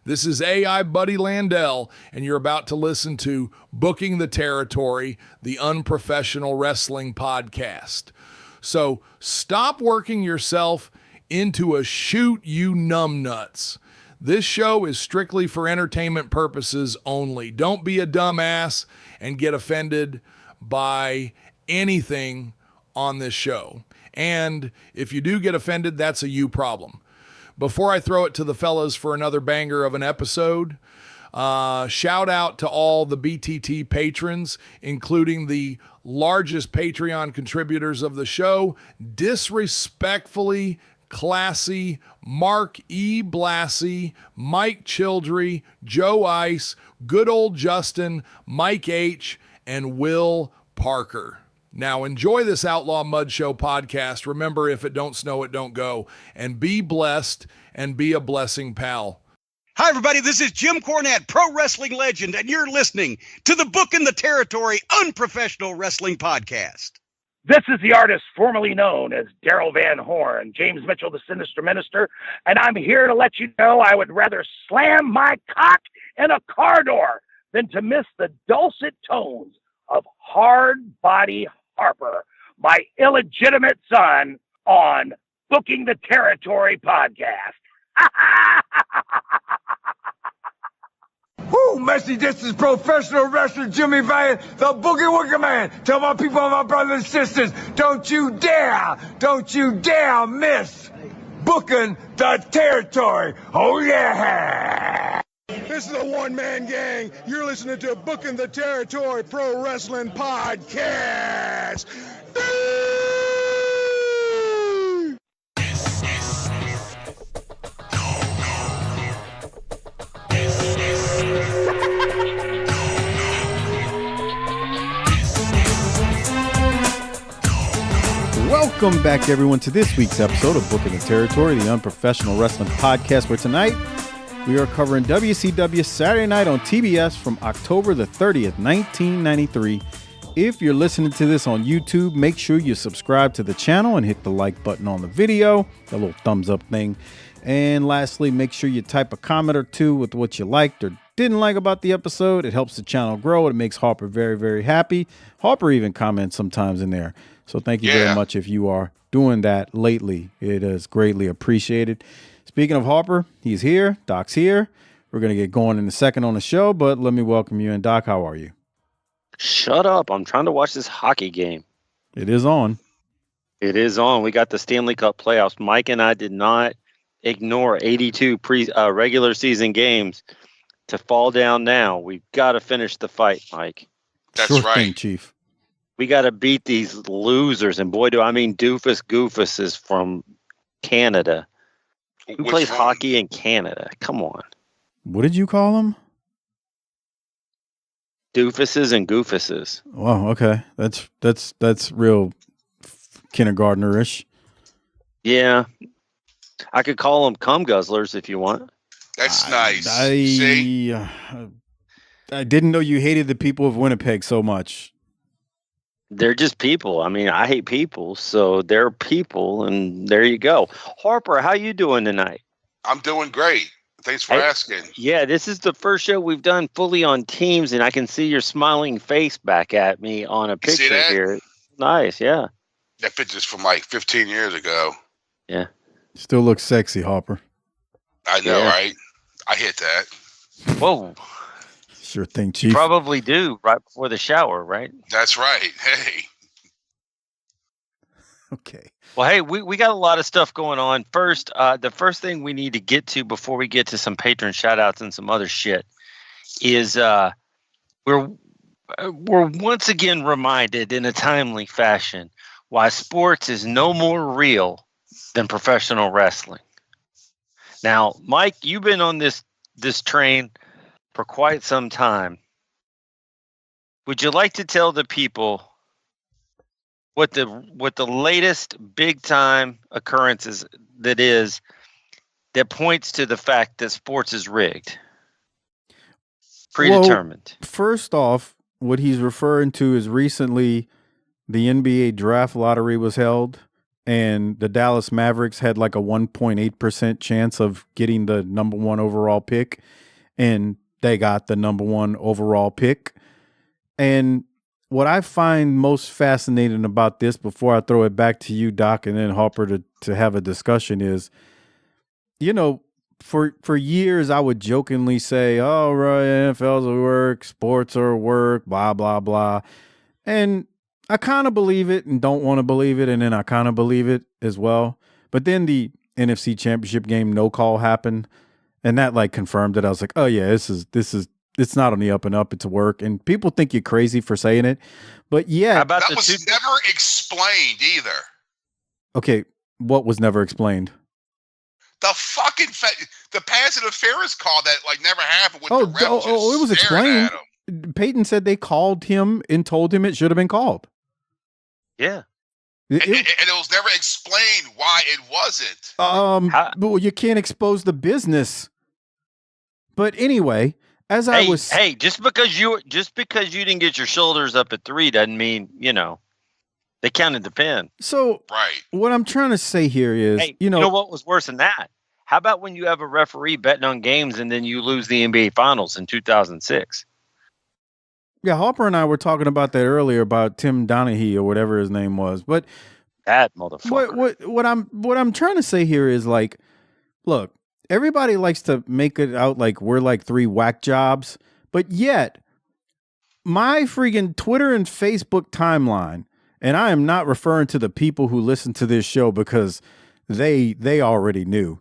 This is AI Buddy Landell, and you're about to listen to Booking the Territory, the unprofessional wrestling podcast. So stop working yourself into a shoot, you numbnuts. This show is strictly for entertainment purposes only. Don't be a dumbass and get offended by anything on this show. And if you do get offended, that's a you problem. Before I throw it to the fellas for another banger of an episode, shout out to all the BTT patrons, including the largest Patreon contributors of the show, Disrespectfully Classy, Mark E. Blassie, Mike Childry, Joe Ice, Good Old Justin, Mike H., and Will Parker. Now enjoy this Outlaw Mud Show podcast. Remember, if it don't snow, it don't go. And be blessed and be a blessing, pal. Hi, everybody. This is Jim Cornette, pro wrestling legend, and you're listening to the Booking the Territory Unprofessional Wrestling Podcast. This is the artist formerly known as Daryl Van Horn, James Mitchell, the Sinister Minister, and I'm here to let you know I would rather slam my cock in a car door than to miss the dulcet tones of Hard Body Harper, my illegitimate son, on Booking the Territory podcast. Woo, Messi, this is professional wrestler Jimmy Valiant, the Boogie Woogie Man. Tell my people, my brothers and sisters, don't you dare miss Booking the Territory. Oh, yeah. This is a one-man gang. You're listening to Booking the Territory Pro Wrestling Podcast. Welcome back, everyone, to this week's episode of Booking the Territory, the unprofessional wrestling podcast, where tonight we are covering WCW Saturday Night on TBS from October the 30th, 1993. If you're listening to this on YouTube, make sure you subscribe to the channel and hit the like button on the video, the little thumbs up thing. And lastly, make sure you type a comment or two with what you liked or didn't like about the episode. It helps the channel grow. It makes Harper very, very happy. Harper even comments sometimes in there. So thank you very much if you are doing that lately. It is greatly appreciated. Speaking of Harper, he's here. Doc's here. We're going to get going in a second on the show, but let me welcome you. And Doc, how are you? Shut up. I'm trying to watch this hockey game. It is on. It is on. We got the Stanley Cup playoffs. Mike and I did not ignore 82 regular season games to fall down now. We've got to finish the fight, Mike. That's sure right. Thing, Chief. We got to beat these losers. And boy, do I mean Doofus Goofus is from Canada. Who plays hockey in Canada? Come on. What did you call them? Doofuses and Goofuses. Wow, okay. That's real kindergartnerish. Yeah. I could call them cum guzzlers if you want. That's nice. See? I didn't know you hated the people of Winnipeg so much. They're just people. I mean, I hate people, so they're people, and there you go. Harper, how you doing tonight? I'm doing great. Thanks for asking. Yeah, this is the first show we've done fully on Teams, and I can see your smiling face back at me on a picture here. Nice, yeah. That picture's from like 15 years ago. Yeah. Still looks sexy, Harper. I know, right? I hit that. Whoa. Sure thing, Chief. You probably do right before the shower, right? That's right. Hey. Okay. Well, hey, we got a lot of stuff going on. First, the first thing we need to get to before we get to some patron shout-outs and some other shit is we're once again reminded in a timely fashion why sports is no more real than professional wrestling. Now, Mike, you've been on this train for quite some time. Would you like to tell the people what the latest big time occurrences that points to the fact that sports is rigged, predetermined? Well, first off, what he's referring to is recently the NBA draft lottery was held, and the Dallas Mavericks had like a 1.8% chance of getting the number 1 overall pick, and they got the number 1 overall pick. And what I find most fascinating about this, before I throw it back to you, Doc, and then Harper to have a discussion, is, you know, for years I would jokingly say, oh, right, NFL's a work, sports are work, blah, blah, blah. And I kind of believe it and don't want to believe it, and then I kind of believe it as well. But then the NFC Championship game no call happened, and that like confirmed it. I was like, oh yeah, this is it's not on the up and up, it's work. And people think you're crazy for saying it, but yeah, that was never explained either. Okay, what was never explained? The fucking the pass interference call that like never happened with the ref it was explained. Peyton said they called him and told him it should have been called. Yeah. And it was never explained why it wasn't. Well, you can't expose the business. But anyway, as I was just because you didn't get your shoulders up at 3 doesn't mean, you know, they counted the pin. So right. What I'm trying to say here is, you know what was worse than that? How about when you have a referee betting on games and then you lose the NBA Finals in 2006? Yeah, Harper and I were talking about that earlier about Tim Donaghy or whatever his name was. But that motherfucker. What I'm trying to say here is, like, look, everybody likes to make it out like we're like 3 whack jobs, but yet my freaking Twitter and Facebook timeline, and I am not referring to the people who listen to this show because they already knew.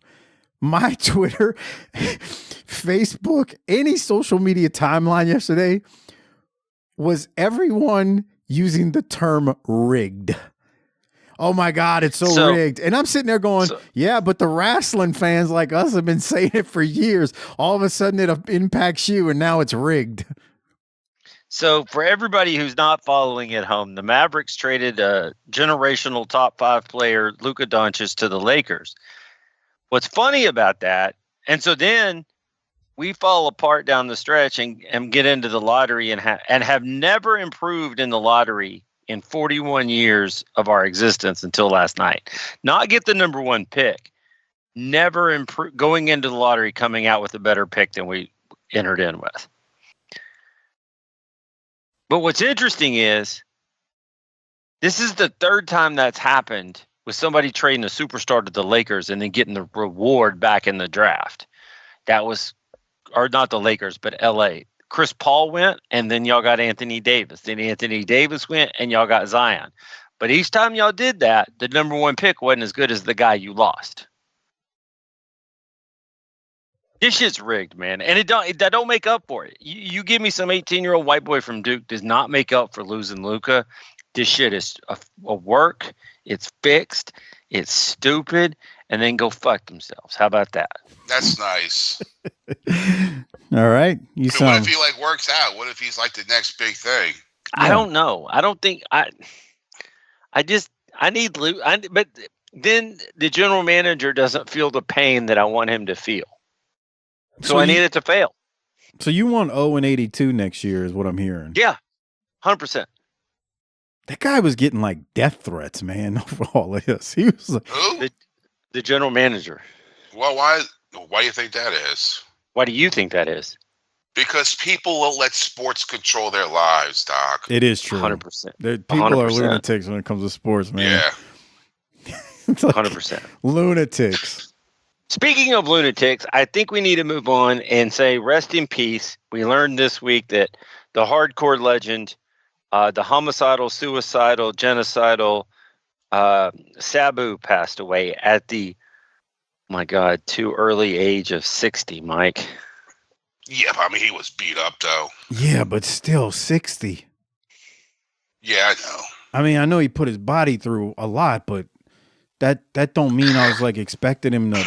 My Twitter, Facebook, any social media timeline yesterday was everyone using the term rigged. Oh my God, it's so rigged. And I'm sitting there going, yeah, but the wrestling fans like us have been saying it for years. All of a sudden it impacts you and now it's rigged. So for everybody who's not following at home, the Mavericks traded a generational top 5 player, Luka Doncic, to the Lakers. What's funny about that, and so then we fall apart down the stretch and get into the lottery and have never improved in the lottery in 41 years of our existence until last night. Not get the number 1 pick, never improve, going into the lottery, coming out with a better pick than we entered in with. But what's interesting is this is the 3rd time that's happened with somebody trading a superstar to the Lakers and then getting the reward back in the draft. That was, or not the Lakers, but LA. Chris Paul went, and then y'all got Anthony Davis. Then Anthony Davis went, and y'all got Zion. But each time y'all did that, the number 1 pick wasn't as good as the guy you lost. This shit's rigged, man, and that don't make up for it. You give me some 18-year-old white boy from Duke does not make up for losing Luka. This shit is a work. It's fixed. It's stupid, and then go fuck themselves. How about that? That's nice. All right. What if he like works out? What if he's like the next big thing? I don't know. I don't think I need Luka. But then the general manager doesn't feel the pain that I want him to feel. So I need it to fail. So you want 0-82 next year is what I'm hearing. Yeah, 100%. That guy was getting like death threats, man, over all of this. He was like, who? The general manager. Well, why do you think that is? Why do you think that is? Because people will let sports control their lives, Doc. It is true. 100%. People 100%. are lunatics when it comes to sports, man. Yeah. It's like 100%. Lunatics. Speaking of lunatics, I think we need to move on and say rest in peace. We learned this week that the hardcore legend, the homicidal, suicidal, genocidal Sabu passed away at the, my God, too early age of 60, Mike. Yeah, but I mean, he was beat up, though. Yeah, but still 60. Yeah, I know. I mean, I know he put his body through a lot, but that don't mean I was like expecting him to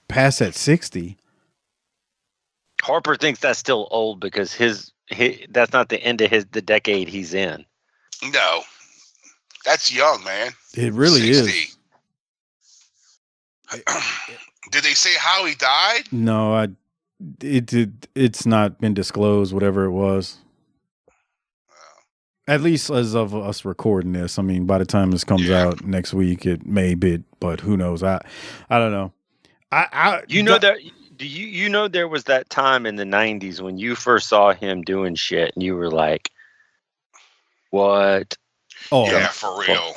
pass at 60. Harper thinks that's still old because his that's not the end of the decade he's in. No, that's young, man. It really 60. Is. Did they say how he died? No, it's not been disclosed. Whatever it was. At least as of us recording this. I mean, by the time this comes out next week, it may be, but who knows? I don't know. You know there was that time in the 90s when you first saw him doing shit and you were like, what? Oh yeah, for real.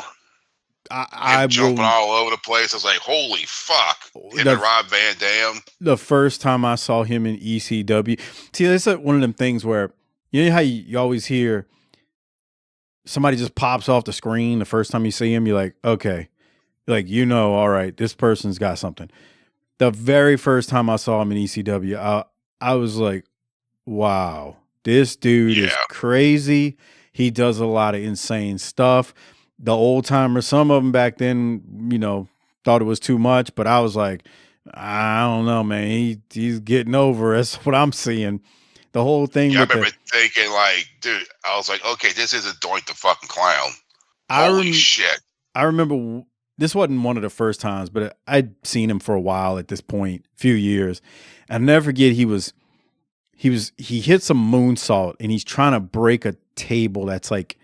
I jumping all over the place. I was like, holy fuck. Him and Rob Van Dam. The first time I saw him in ECW. See, that's one of them things where, you know how you always hear somebody just pops off the screen the first time you see him, you're like, okay. You're like, all right, this person's got something. The very first time I saw him in ECW, I was like, wow, this dude is crazy. He does a lot of insane stuff. The old timers, some of them back then, thought it was too much, but I was like, I don't know, man. He's getting over. That's what I'm seeing. The whole thing. Yeah, I remember thinking, like, dude, I was like, okay, this isn't Doink the fucking Clown. Holy shit. I remember this wasn't one of the first times, but I'd seen him for a while at this point, few years. I'll never forget he hit some moonsault and he's trying to break a table that's like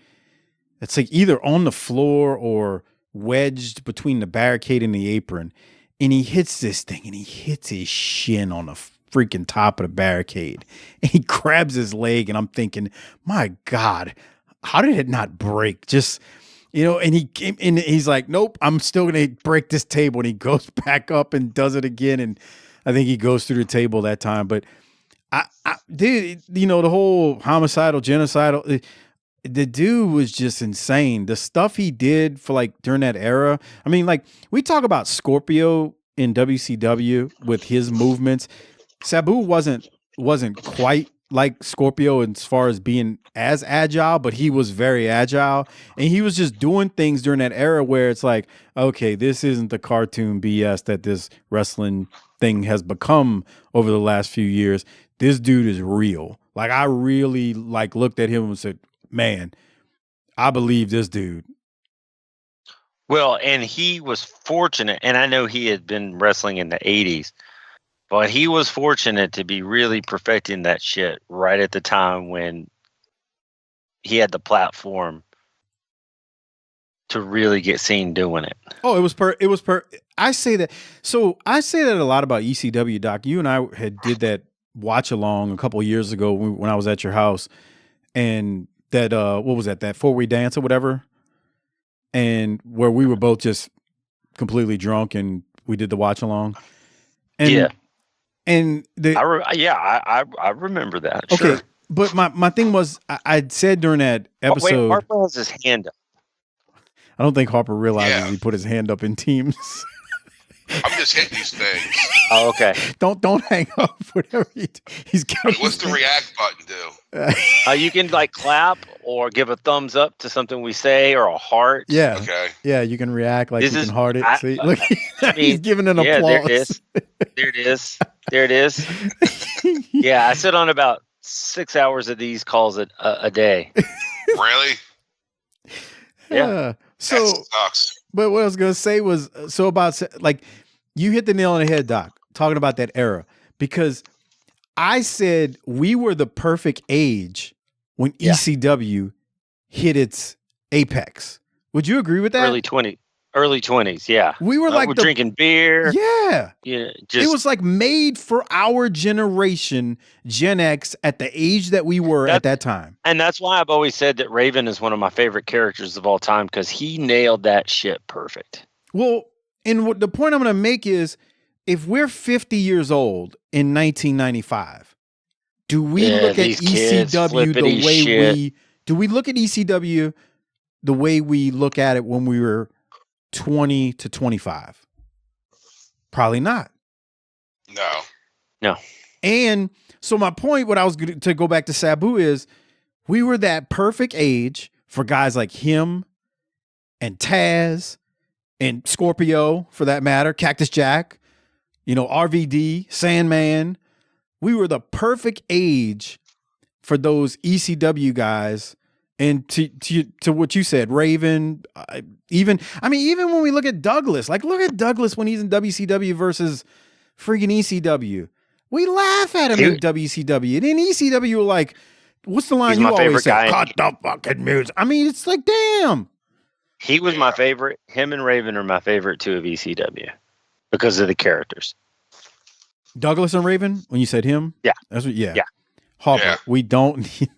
either on the floor or wedged between the barricade and the apron. And he hits this thing and he hits his shin on the freaking top of the barricade. And he grabs his leg and I'm thinking, my God, how did it not break? Just, and he came and he's like, nope, I'm still going to break this table. And he goes back up and does it again. And I think he goes through the table that time. But I did, the whole homicidal, genocidal, the dude was just insane. The stuff he did for like during that era. I mean, like we talk about Scorpio in WCW with his movements. Sabu wasn't quite like Scorpio as far as being as agile, but he was very agile. And he was just doing things during that era where it's like, okay, this isn't the cartoon BS that this wrestling thing has become over the last few years. This dude is real. Like I really looked at him and said, man, I believe this dude. Well, and he was fortunate, and I know he had been wrestling in the 80s, but he was fortunate to be really perfecting that shit right at the time when he had the platform to really get seen doing it. Oh, it was I say that. So I say that a lot about ECW, Doc. You and I had did that watch along a couple of years ago when I was at your house, and that what was that 4-way dance or whatever, and where we were both just completely drunk and we did the watch along. And I remember that. Okay, sure. But my thing was I said during that episode. Oh, wait, Harper has his hand up. I don't think Harper realizes he put his hand up in Teams. I'm just hitting these things. Oh, okay. Don't hang up. Whatever he's got. What's the react button do? You can like clap or give a thumbs up to something we say or a heart. Yeah. Okay. Yeah, you can react like you can heart it. See, look, he's giving an applause. There it is. Yeah, I sit on about 6 hours of these calls a day. Really? Yeah. So that sucks. But what I was going to say was, so about, like, you hit the nail on the head, Doc, talking about that era. Because I said we were the perfect age when ECW hit its apex. Would you agree with that? Early 20s, yeah. We were like drinking beer. Yeah. Yeah. It was like made for our generation, Gen X, at the age that we were at that time. And that's why I've always said that Raven is one of my favorite characters of all time, because he nailed that shit perfect. Well, and what the point I'm going to make is, if we're 50 years old in 1995, do we look at ECW the way do we look at ECW the way we look at it when we were 20 to 25? Probably not. No. And so my point, what I was going to go back to Sabu is, we were that perfect age for guys like him and Taz and Scorpio, for that matter, Cactus Jack, RVD, Sandman. We were the perfect age for those ECW guys. And to what you said, Raven, even when we look at Douglas, look at Douglas when he's in WCW versus freaking ECW. We laugh at him in WCW. And in ECW, we're like, What's the line He's you my always favorite say? guy. Cut the fucking music. I mean, it's like, damn. He was my favorite. Him and Raven are my favorite two of ECW because of the characters. Douglas and Raven, when you said him? Yeah. That's what, Yeah. Harper, Yeah. we don't need...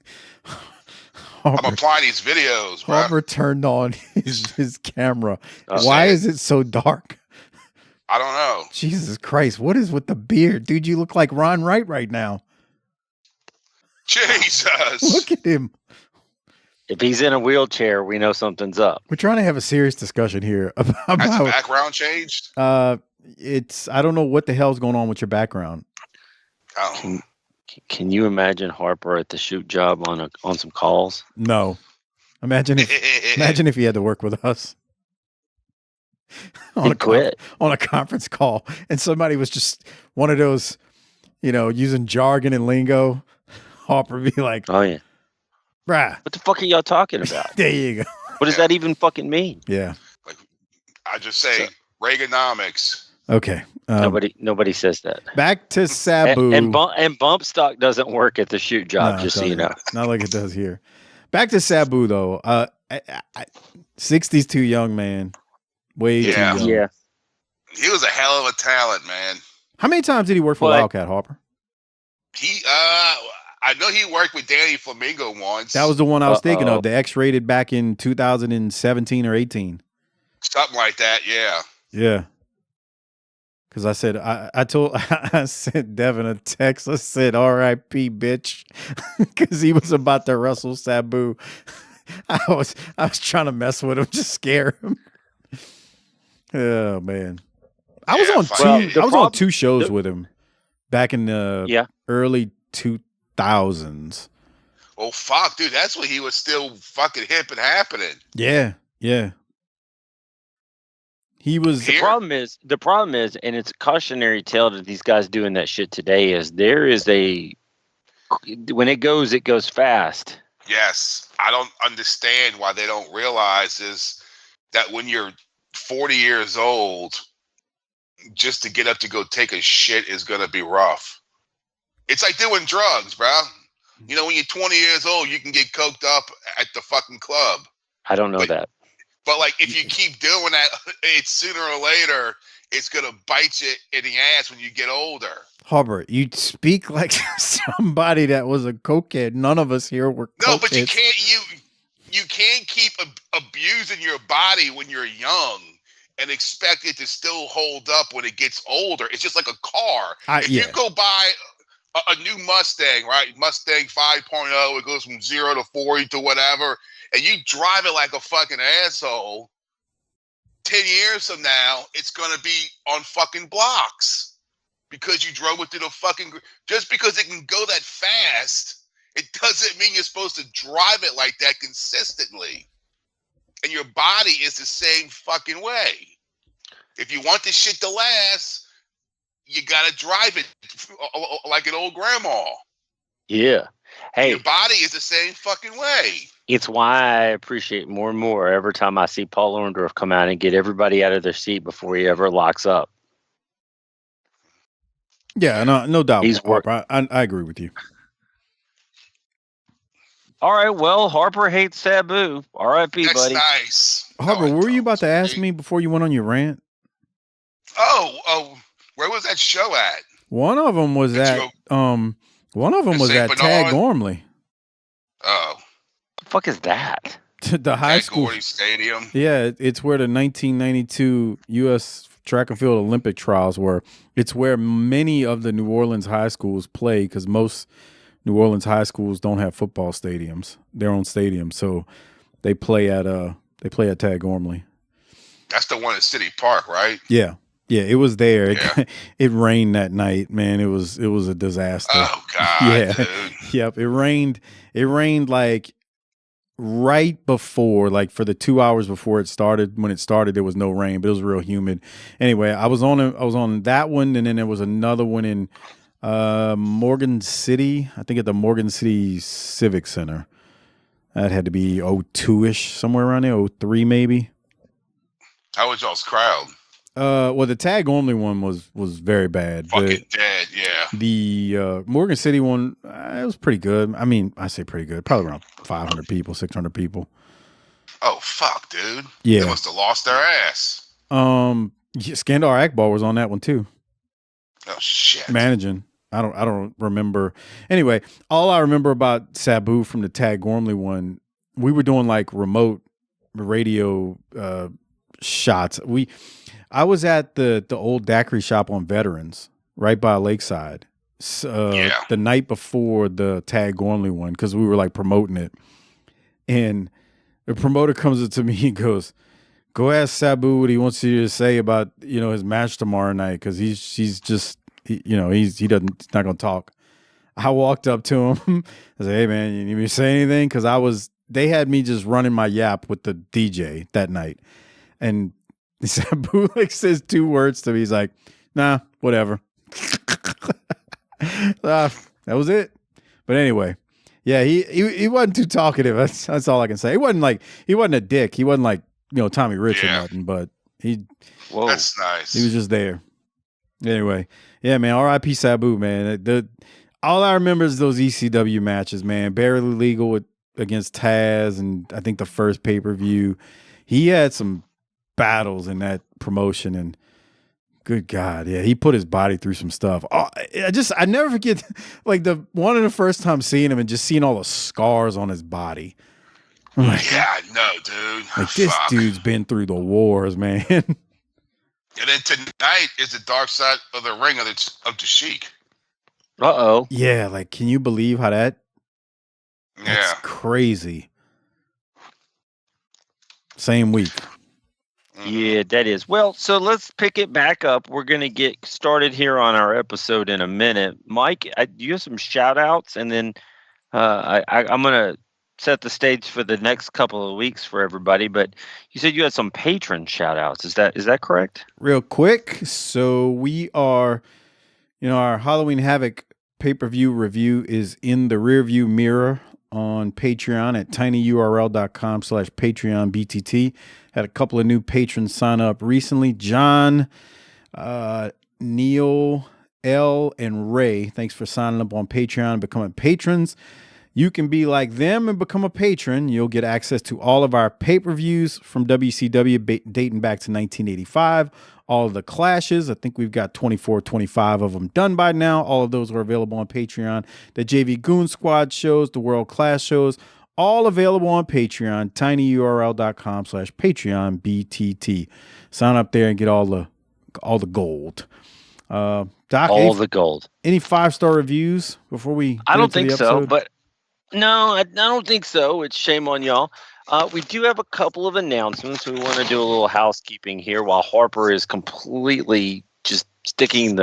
I'm applying these videos, bro. Harper turned on his camera. Oh. Why is it so dark? I don't know. Jesus Christ, what is with the beard? Dude, you look like Ron Wright right now. Jesus. Look at him. If he's in a wheelchair, we know something's up. We're trying to have a serious discussion here Has the about background changed? I don't know what the hell's going on with your background. Oh. Can you imagine Harper at the shoot job on some calls? No. Imagine if he had to work with us. on a conference call and somebody was just one of those, using jargon and lingo. Harper be like, oh yeah, bruh, what the fuck are y'all talking about? There you go. What does that even fucking mean? Yeah. I just say Reaganomics. Okay. Nobody says that. Back to Sabu. And bump stock doesn't work at the shoot job, just so you know. Not like it does here. Back to Sabu though. 60's too young, man. Way too young. Yeah. He was a hell of a talent, man. How many times did he work for Wildcat, Harper? I know he worked with Danny Flamingo once. That was the one I was thinking of. The X-rated back in 2017 or 18. Something like that, yeah. Yeah. Because I said, I sent Devin a text. I said, R.I.P. bitch. Because he was about to wrestle Sabu. I was trying to mess with him, just scare him. Oh man. I was on two shows with him back in the early 2000s. Oh fuck, dude, that's when he was still fucking hip and happening. Yeah. He was. The problem is, and it's a cautionary tale to these guys doing that shit today, is there is when it goes fast. Yes. I don't understand why they don't realize is that when you're 40 years old, just to get up to go take a shit is going to be rough. It's like doing drugs, bro. When you're 20 years old, you can get coked up at the fucking club. I don't know that. But like, if you keep doing that, it's sooner or later, it's going to bite you in the ass when you get older. Harper, you speak like somebody that was a cokehead. None of us here were cokeheads. No, but you can't keep abusing your body when you're young and expect it to still hold up when it gets older. It's just like a car. If you go buy a new Mustang, right? Mustang 5.0, it goes from 0 to 40 to whatever, and you drive it like a fucking asshole, 10 years from now, it's going to be on fucking blocks because you drove it through the fucking... Just because it can go that fast, it doesn't mean you're supposed to drive it like that consistently. And your body is the same fucking way. If you want this shit to last, you got to drive it like an old grandma. Yeah. Hey, your body is the same fucking way. It's why I appreciate more and more every time I see Paul Orndorff come out and get everybody out of their seat before he ever locks up. Yeah, no doubt. He's Harper. I agree with you. All right, well, Harper hates Sabu. R.I.P., buddy. That's nice. Harper, what were you about to ask me before you went on your rant? Oh, where was that show at? One of them was at Tag Gormley. Oh. The fuck is that? The high school Gordy Stadium. Yeah, it's where the 1992 U.S. Track and Field Olympic trials were. It's where many of the New Orleans high schools play because most New Orleans high schools don't have football stadiums, their own stadiums, so they play at Tag Gormley. That's the one at City Park, right? Yeah, it was there. Yeah. It rained that night, man. It was a disaster. Oh God, yeah, dude. Yep. It rained like right before, like for the 2 hours before it started. When it started, there was no rain, but it was real humid. Anyway, I was on that one, and then there was another one in Morgan City. I think at the Morgan City Civic Center. That had to be 02-ish, somewhere around there, 03 maybe. How was y'all's crowd? Well, the tag only one was very bad. Fucking dead, yeah. The Morgan City one, it was pretty good. I mean, I say pretty good. Probably around 500 people, 600 people. Oh fuck, dude. Yeah, they must have lost their ass. Skandar Akbar was on that one too. Oh shit. Managing. I don't remember. Anyway, all I remember about Sabu from the Tag Gormley one, we were doing like remote radio shots. I was at the old daiquiri shop on Veterans, right by Lakeside. The night before the Tag Gormley one, because we were like promoting it. And the promoter comes up to me and goes, "Go ask Sabu what he wants you to say about, his match tomorrow night, because he's not gonna talk." I walked up to him. I said, "Hey man, you need me to say anything?" Because they had me just running my yap with the DJ that night, and Sabu says 2 words to me. He's like, "Nah, whatever." That was it. But anyway, yeah, he wasn't too talkative. That's all I can say. He wasn't a dick. He wasn't like Tommy Rich or nothing. But that's nice. He was just there. Anyway, yeah, man. R.I.P. Sabu, man. All I remember is those ECW matches, man. Barely Legal against Taz, and I think the first pay-per-view. He had some battles in that promotion, and good God, yeah, he put his body through some stuff. I never forget, like one of the first time seeing him and just seeing all the scars on his body. I'm like, yeah, I know, dude. Like this dude's been through the wars, man. And then tonight is the Dark Side of the Ring of the Sheik. Uh-oh. Yeah, like, can you believe how that's Yeah. crazy. Same week. Yeah, that is. Well, so let's pick it back up. We're going to get started here on our episode in a minute. Mike, you have some shout outs, and then I'm going to set the stage for the next couple of weeks for everybody. But you said you had some patron shout outs. Is that correct? Real quick. So we are, our Halloween Havoc pay-per-view review is in the rearview mirror on Patreon at tinyurl.com/PatreonBTT. Had a couple of new patrons sign up recently. John, Neil, L, and Ray. Thanks for signing up on Patreon and becoming patrons. You can be like them and become a patron. You'll get access to all of our pay-per-views from WCW dating back to 1985. All of the clashes. I think we've got 24, 25 of them done by now. All of those are available on Patreon. The JV Goon Squad shows, the World Class shows, all available on Patreon, tinyurl.com/PatreonBTT. Sign up there and get all the gold. Doc, the gold. Any 5-star reviews before we? I don't think so, but no, I don't think so. It's shame on y'all. We do have a couple of announcements. We want to do a little housekeeping here while Harper is completely just sticking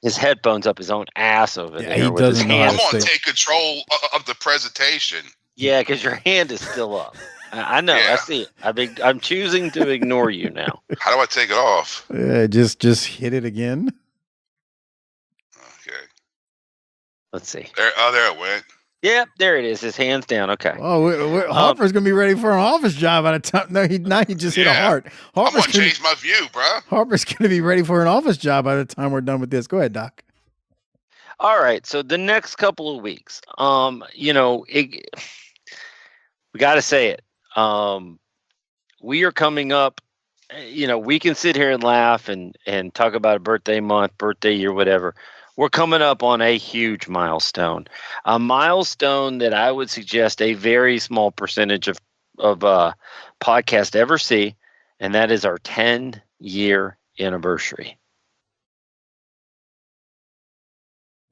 his headphones up his own ass over there. He doesn't know. I'm gonna take control of the presentation. Yeah, because your hand is still up. I know. Yeah. I see it. I'm choosing to ignore you now. How do I take it off? Just hit it again. Okay. Let's see. There it went. Yep, there it is. His hand's down. Okay. Oh, Harper's gonna be ready for an office job by the time. No, he just hit a heart. I'm gonna change my view, bro. Harper's gonna be ready for an office job by the time we're done with this. Go ahead, Doc. All right. So the next couple of weeks, we got to say it. We are coming up. We can sit here and laugh and talk about a birthday month, birthday year, whatever. We're coming up on a huge milestone, a milestone that I would suggest a very small percentage of podcast ever see, and that is our 10-year anniversary.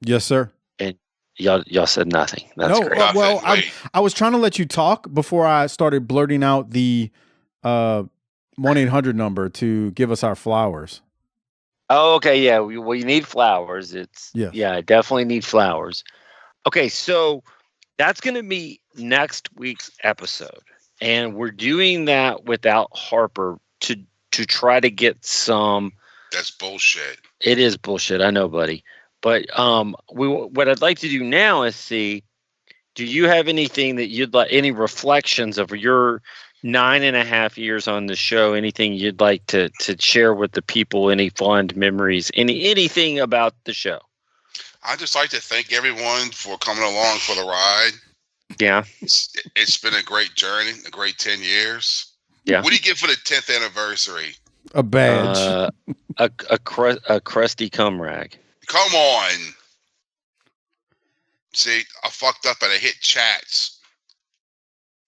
Yes, sir. And y'all said nothing. That's great. Well, I was trying to let you talk before I started blurting out the 1-800 number to give us our flowers. Oh, okay. Yeah. We need flowers. I definitely need flowers. Okay. So that's going to be next week's episode. And we're doing that without Harper to try to get some. That's bullshit. It is bullshit. I know, buddy. But what I'd like to do now is see, do you have anything that you'd like, any reflections of your 9.5 years on the show, anything you'd like to share with the people, any fond memories, anything about the show? I'd just like to thank everyone for coming along for the ride. Yeah. It's been a great journey, a great 10 years. Yeah. What do you get for the 10th anniversary? A badge. A crusty cum rag. Come on. See, I fucked up and I hit chats.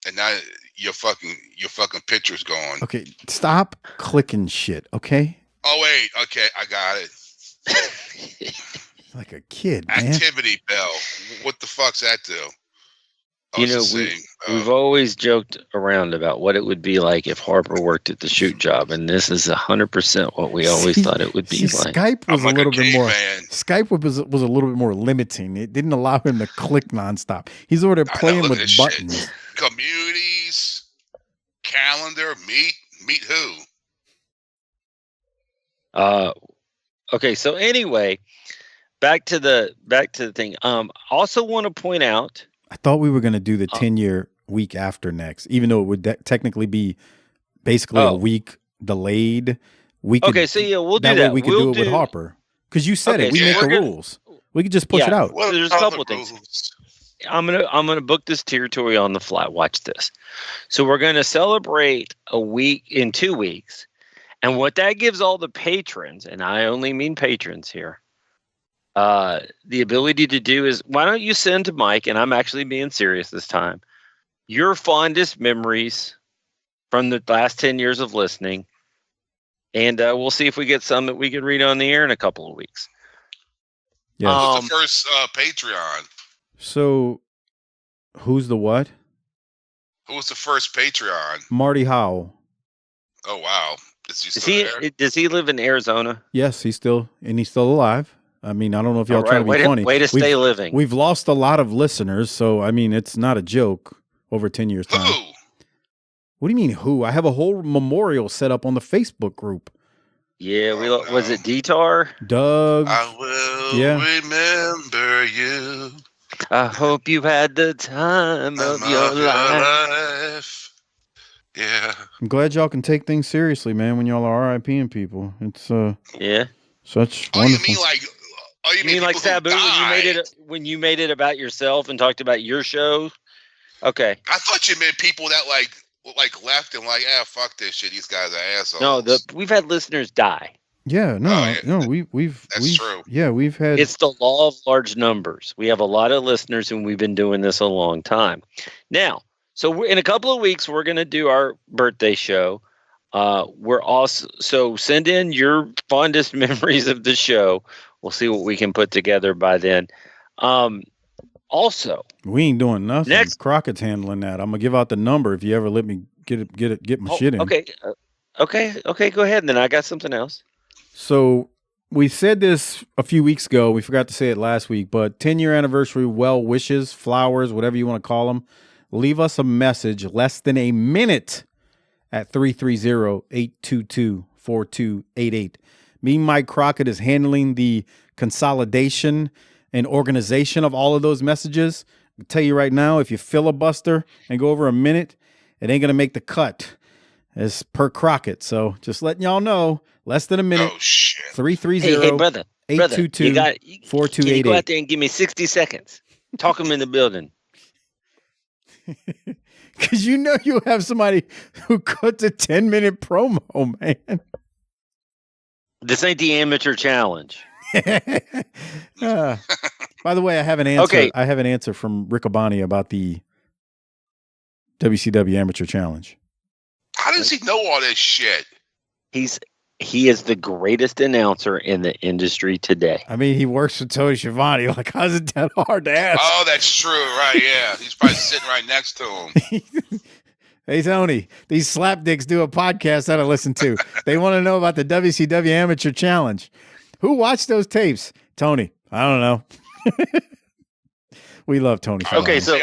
And now your fucking picture's gone. Okay, stop clicking shit, okay? Oh, wait. Okay, I got it. Like a kid, man. Activity bell. What the fuck's that do? We've always joked around about what it would be like if Harper worked at the shoot job, and this is 100% what we always thought it would be like. Skype was a little bit more. Skype was a little bit more limiting. It didn't allow him to click nonstop. He's over there playing with buttons. Shit. Communities, calendar, meet who? Okay, so anyway, back to the thing. Also want to point out, I thought we were going to do the 10-year week after next, even though it would technically be basically a week delayed. We'll do that. That way we could do it with Harper. Because you said it. We make the rules. We could just push it out. Well, there's a couple of things. I'm gonna book this territory on the fly. Watch this. So we're gonna celebrate a week in 2 weeks, and what that gives all the patrons, and I only mean patrons here, the ability to do is, why don't you send to Mike, and I'm actually being serious this time, your fondest memories from the last 10 years of listening, and we'll see if we get some that we can read on the air in a couple of weeks. Yeah. Who's the first Patreon? So, who's the what? Who was the first Patreon? Marty Howell. Oh, wow. Does he live in Arizona? Yes, he's still alive. I mean, I don't know if y'all trying to be funny. Way to stay living. We've lost a lot of listeners, so I mean, it's not a joke over 10 years time. Who? What do you mean who? I have a whole memorial set up on the Facebook group. Yeah, was it Detar? Doug. I will remember you. I hope you had the time of your life. Yeah. I'm glad y'all can take things seriously, man, when y'all are RIPing people. It's such wonderful. You mean like Sabu when you made it about yourself and talked about your show? Okay. I thought you meant people that like left and fuck this shit. These guys are assholes. No, we've had listeners die. Yeah, we've true. Yeah, we've had. It's the law of large numbers. We have a lot of listeners, and we've been doing this a long time. Now, so in a couple of weeks, we're going to do our birthday show. We're also send in your fondest memories of the show. We'll see what we can put together by then. Also, we ain't doing nothing. Next, Crockett's handling that. I'm gonna give out the number if you ever let me get my shit in. Okay. Okay. Go ahead. And then I got something else. So we said this a few weeks ago. We forgot to say it last week, but 10-year anniversary well wishes, flowers, whatever you want to call them. Leave us a message less than a minute at 330-822-4288. Me, Mike Crockett, is handling the consolidation and organization of all of those messages. I'll tell you right now, if you filibuster and go over a minute, it ain't going to make the cut as per Crockett. So just letting y'all know, less than a minute. Oh, shit. 330-822-4288. Can you go out there and give me 60 seconds? Talk them in the building. Because you have somebody who cuts a 10-minute promo, man. This ain't the amateur challenge. By the way, I have an answer. Okay. I have an answer from Riccaboni about the WCW Amateur Challenge. How does he know all this shit? He is the greatest announcer in the industry today. I mean, he works with Tony Schiavone. Like, how's it that hard to ask? Oh, that's true, right? Yeah, he's probably sitting right next to him. Hey, Tony, these slapdicks do a podcast that I listen to. They want to know about the WCW Amateur Challenge. Who watched those tapes? Tony. I don't know. We love Tony. Okay, so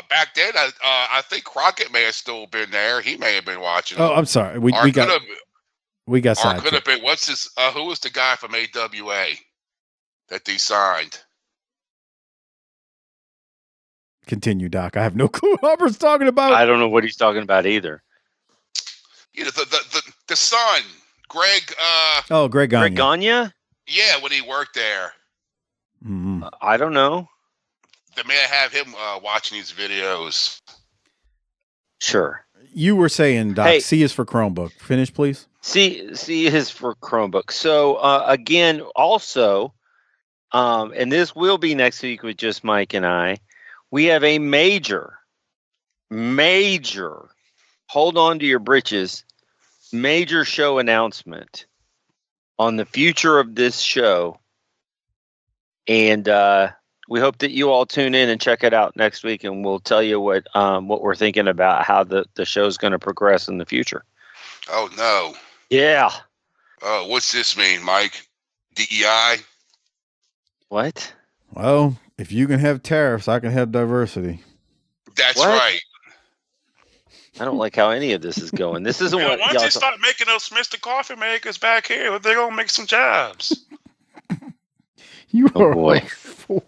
back then, I think Crockett may have still been there. He may have been watching. Oh, I'm sorry. We got sidetracked. Could have been. What's his? Who was the guy from AWA that they signed? Continue, Doc. I have no clue what Harper's talking about. I don't know what he's talking about either. the son, Greg. Greg Gagne. Greg Gagne? Yeah, when he worked there. Mm-hmm. I don't know. They may have him watching these videos. Sure. You were saying, Doc, Hey, C is for Chromebook. Finish, please. C is for Chromebook. So again, also, and this will be next week with just Mike and I. We have a major, hold on to your britches, major show announcement on the future of this show. And we hope that you all tune in and check it out next week, and we'll tell you what we're thinking about how the show's going to progress in the future. Oh, no. Yeah. Oh, what's this mean, Mike? DEI? What? Well, if you can have tariffs, I can have diversity. That's What? right. I don't like how any of this is going. This isn't what once y'all they start making those Mr. Coffee makers back here, they're going to make some jobs. You Oh, are boy. a fool.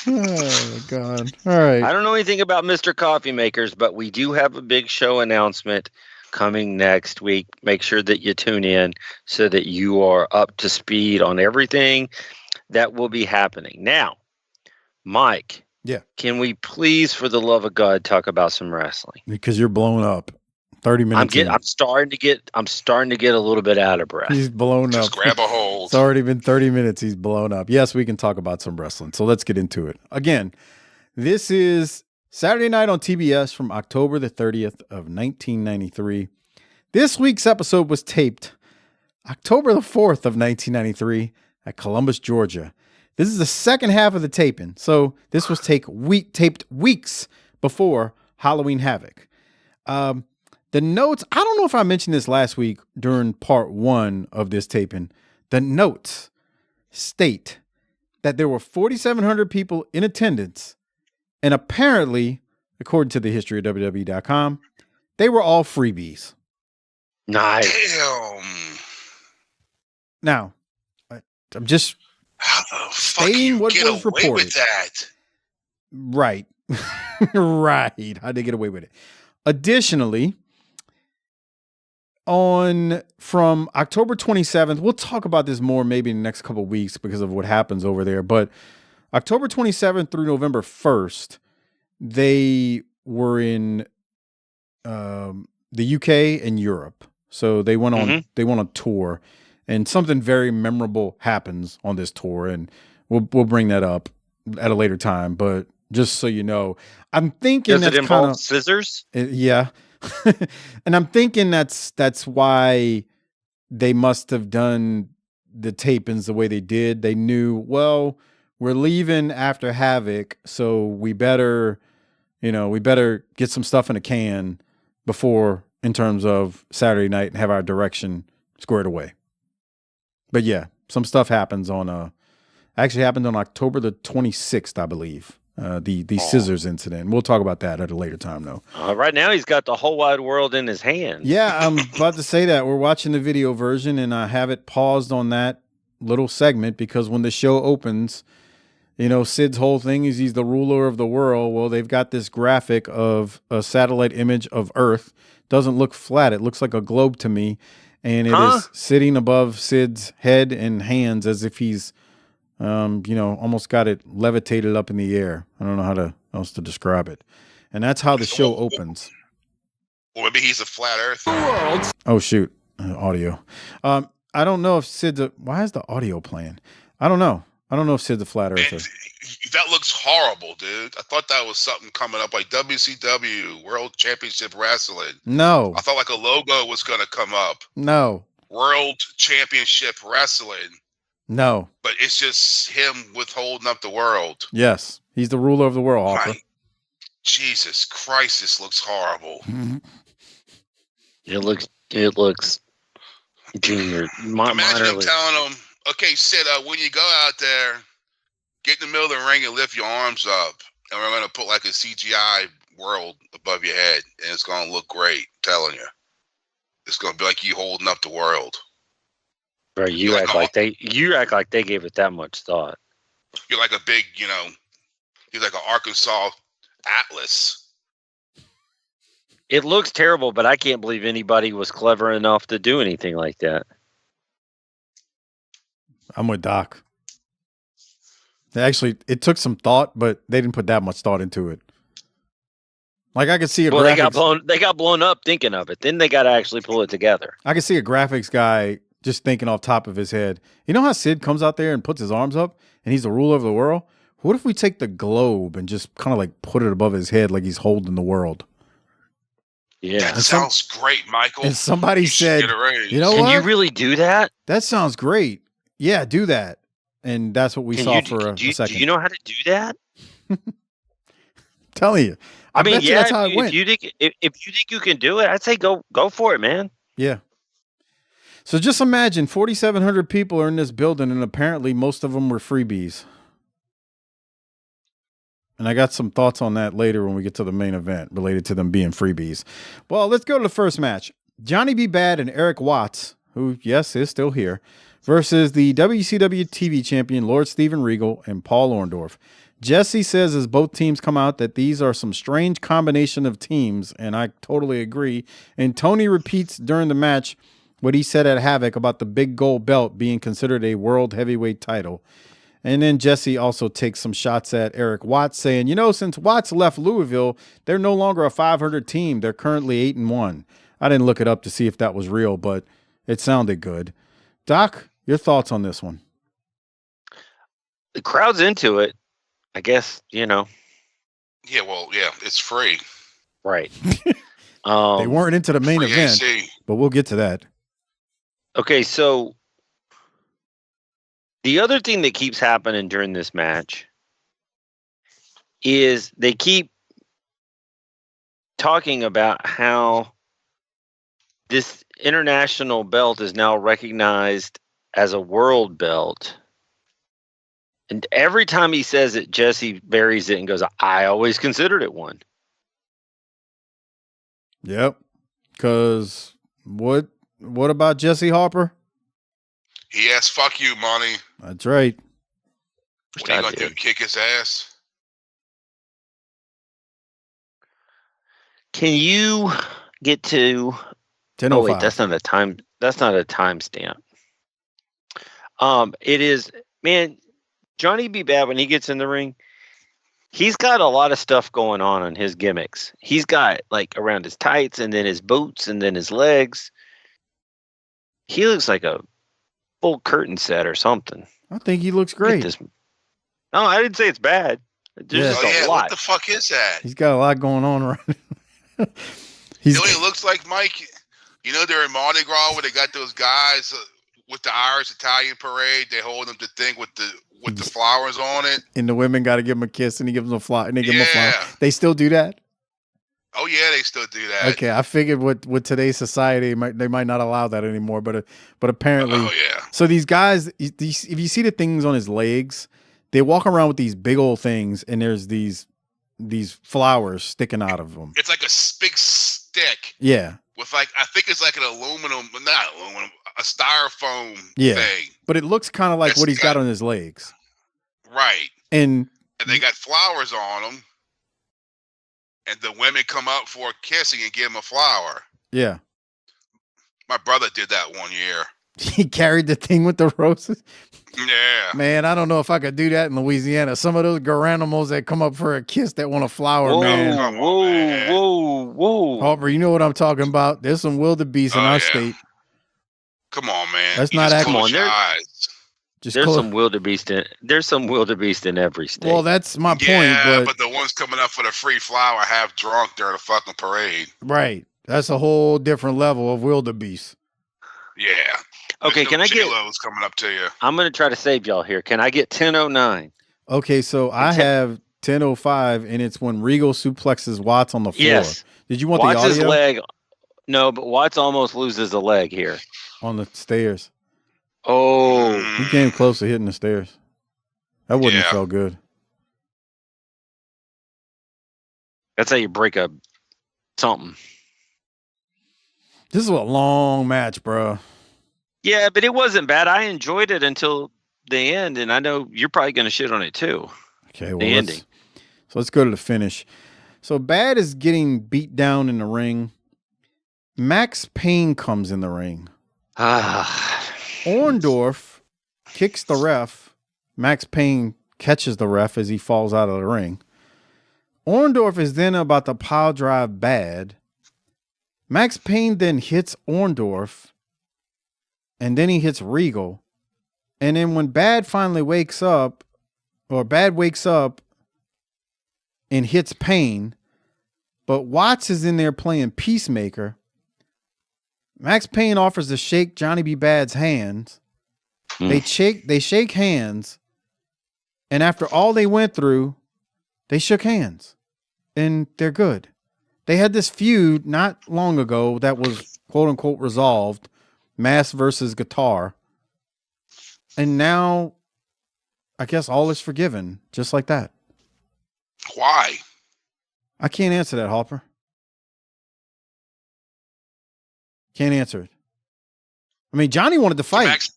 Oh, God. All right. I don't know anything about Mr. Coffee Makers, but we do have a big show announcement coming next week. Make sure that you tune in so that you are up to speed on everything that will be happening. Now, Mike. Yeah. Can we please, for the love of God, talk about some wrestling? Because you're blown up. 30 minutes. I'm starting to get a little bit out of breath. He's blown Just up. grab a hold. It's already been 30 minutes. He's blown up. Yes, we can talk about some wrestling. So let's get into it. Again, this is Saturday Night on TBS from October the 30th of 1993. This week's episode was taped October the 4th of 1993 at Columbus, Georgia. This is the second half of the taping. So this was taped weeks before Halloween Havoc. The notes, I don't know if I mentioned this last week during part 1 of this taping. The notes state that there were 4,700 people in attendance, and apparently, according to the history of WWE.com, they were all freebies. Nice. Damn. Now, I'm just How the fuck stating you what get was away reported. with that? Right. Right. How'd they get away with it? Additionally, from October 27th, we'll talk about this more maybe in the next couple of weeks because of what happens over there. But October 27th through November 1st, they were in the UK and Europe. So they went on tour, and something very memorable happens on this tour, and we'll bring that up at a later time. But just so you know, I'm thinking does it involve scissors? Yeah. And I'm thinking that's why they must have done the tapings the way they did. They knew, well, we're leaving after Havoc, so we better get some stuff in a can before, in terms of Saturday Night, and have our direction squared away. But yeah, some stuff happens actually happened on October the 26th, I believe. The scissors incident. We'll talk about that at a later time, though. Right now, he's got the whole wide world in his hand. Yeah, I'm about to say that. We're watching the video version, and I have it paused on that little segment because when the show opens, Sid's whole thing is he's the ruler of the world. Well, they've got this graphic of a satellite image of Earth. Doesn't look flat. It looks like a globe to me, and it is sitting above Sid's head and hands as if he's almost got it levitated up in the air. I don't know how else to describe it. And that's how the show opens. Or maybe he's a flat earther. Oh, shoot. Audio. I don't know if Sid's why is the audio playing? I don't know. I don't know if Sid's a flat earther. That looks horrible, dude. I thought that was something coming up like WCW World Championship Wrestling. No. I thought like a logo was going to come up. No. World Championship Wrestling. No. But it's just him withholding up the world. Yes. He's the ruler of the world, Harper. Jesus Christ, this looks horrible. It looks Junior. Imagine him telling him, okay, Sid, when you go out there, get in the middle of the ring and lift your arms up. And we're going to put like a CGI world above your head. And it's going to look great, I'm telling you. It's going to be like you holding up the world. Bro, you act like they gave it that much thought. You're like a big, he's like an Arkansas Atlas. It looks terrible, but I can't believe anybody was clever enough to do anything like that. I'm with Doc. Actually, it took some thought, but they didn't put that much thought into it. Like I could see a graphics. They got blown up thinking of it. Then they got to actually pull it together. I could see a graphics guy just thinking off top of his head. You know how Sid comes out there and puts his arms up and he's the ruler of the world? What if we take the globe and just kind of like put it above his head like he's holding the world? Yeah. That sounds great, Michael. And somebody said, you know what? Can you really do that? That sounds great. Yeah, do that. And that's what we saw for a second. Do you know how to do that? Telling you. I mean, yeah, that's how it went. If you think you can do it, I'd say go for it, man. Yeah. So just imagine 4,700 people are in this building, and apparently most of them were freebies. And I got some thoughts on that later when we get to the main event related to them being freebies. Well, let's go to the first match. Johnny B. Bad and Eric Watts, who, yes, is still here, versus the WCW TV champion Lord Steven Regal and Paul Orndorff. Jesse says as both teams come out that these are some strange combination of teams, and I totally agree. And Tony repeats during the match what he said at Havoc about the big gold belt being considered a world heavyweight title. And then Jesse also takes some shots at Eric Watts, saying, you know, since Watts left Louisville, they're no longer a 500 team. They're currently 8-1. I didn't look it up to see if that was real, but it sounded good. Doc, your thoughts on this one? The crowd's into it. I guess, you know. Yeah, well, yeah, it's free. Right. They weren't into the main event, AC. but we'll get to that. Okay, so the other thing that keeps happening during this match is they keep talking about how this international belt is now recognized as a world belt. And every time he says it, Jesse buries it and goes, I always considered it one. Yep. Because what about Jesse Harper? He asked, fuck you, money. That's right. What are you going to do, kick his ass? Can you get to 10:05? Oh, wait, that's not a time. That's not a timestamp. It is, man, Johnny B. Bad, when he gets in the ring, he's got a lot of stuff going on his gimmicks. He's got like around his tights and then his boots and then his legs. He looks like a full curtain set or something. I think he looks great. No, I didn't say it's bad. There's just a lot. What the fuck is that? He's got a lot going on right now. You know what he looks like, Mike? You know they're in Mardi Gras where they got those guys with the Irish Italian parade. They hold them the thing with the flowers on it. And the women got to give him a kiss and he gives them a flower. And they give him a flower. They still do that? Oh yeah, they still do that. Okay, I figured with today's society, they might not allow that anymore. But apparently, oh yeah. So these guys, if you see the things on his legs, they walk around with these big old things, and there's these flowers sticking out of them. It's like a big stick. Yeah. With I think it's like an a styrofoam thing. But it looks kind of like what he's got on his legs. Right. And they got flowers on them. And the women come up for a kissing and give him a flower. Yeah. My brother did that one year. He carried the thing with the roses? Yeah. Man, I don't know if I could do that in Louisiana. Some of those garanimals that come up for a kiss that want a flower, man. Whoa. Harper, you know what I'm talking about. There's some wildebeest in our state. Come on, man. That's not come on. There's some wildebeest in every state. Well, that's my point. Yeah, but the ones coming up for the free flower half drunk during the fucking parade. Right. That's a whole different level of wildebeest. Yeah. Okay, can I get J-Lo's coming up to you? I'm going to try to save y'all here. Can I get 10:09? Okay, so I have 10:05, and it's when Regal suplexes Watts on the floor. Yes. Did you want Watts' the audio? leg. No, but Watts almost loses a leg here. On the stairs. Oh. He came close to hitting the stairs. That wouldn't have felt good. That's how you break up something. This is a long match, bro. Yeah, but it wasn't bad. I enjoyed it until the end, and I know you're probably going to shit on it too. Okay, well, let's go to the finish. So Bad is getting beat down in the ring. Max Payne comes in the ring. Orndorff kicks the ref. Max Payne catches the ref as he falls out of the ring. Orndorff is then about to pile drive Bad. Max Payne then hits Orndorff. And then he hits Regal. And then when Bad finally wakes up, or Bad wakes up and hits Payne, but Watts is in there playing Peacemaker. Max Payne offers to shake Johnny B. Bad's hands. They shake hands. And after all they went through, they shook hands. And they're good. They had this feud not long ago that was quote unquote resolved. Mask versus Guitar. And now, I guess all is forgiven, just like that. Why? I can't answer that, Harper. Can't answer it. I mean, Johnny wanted to fight.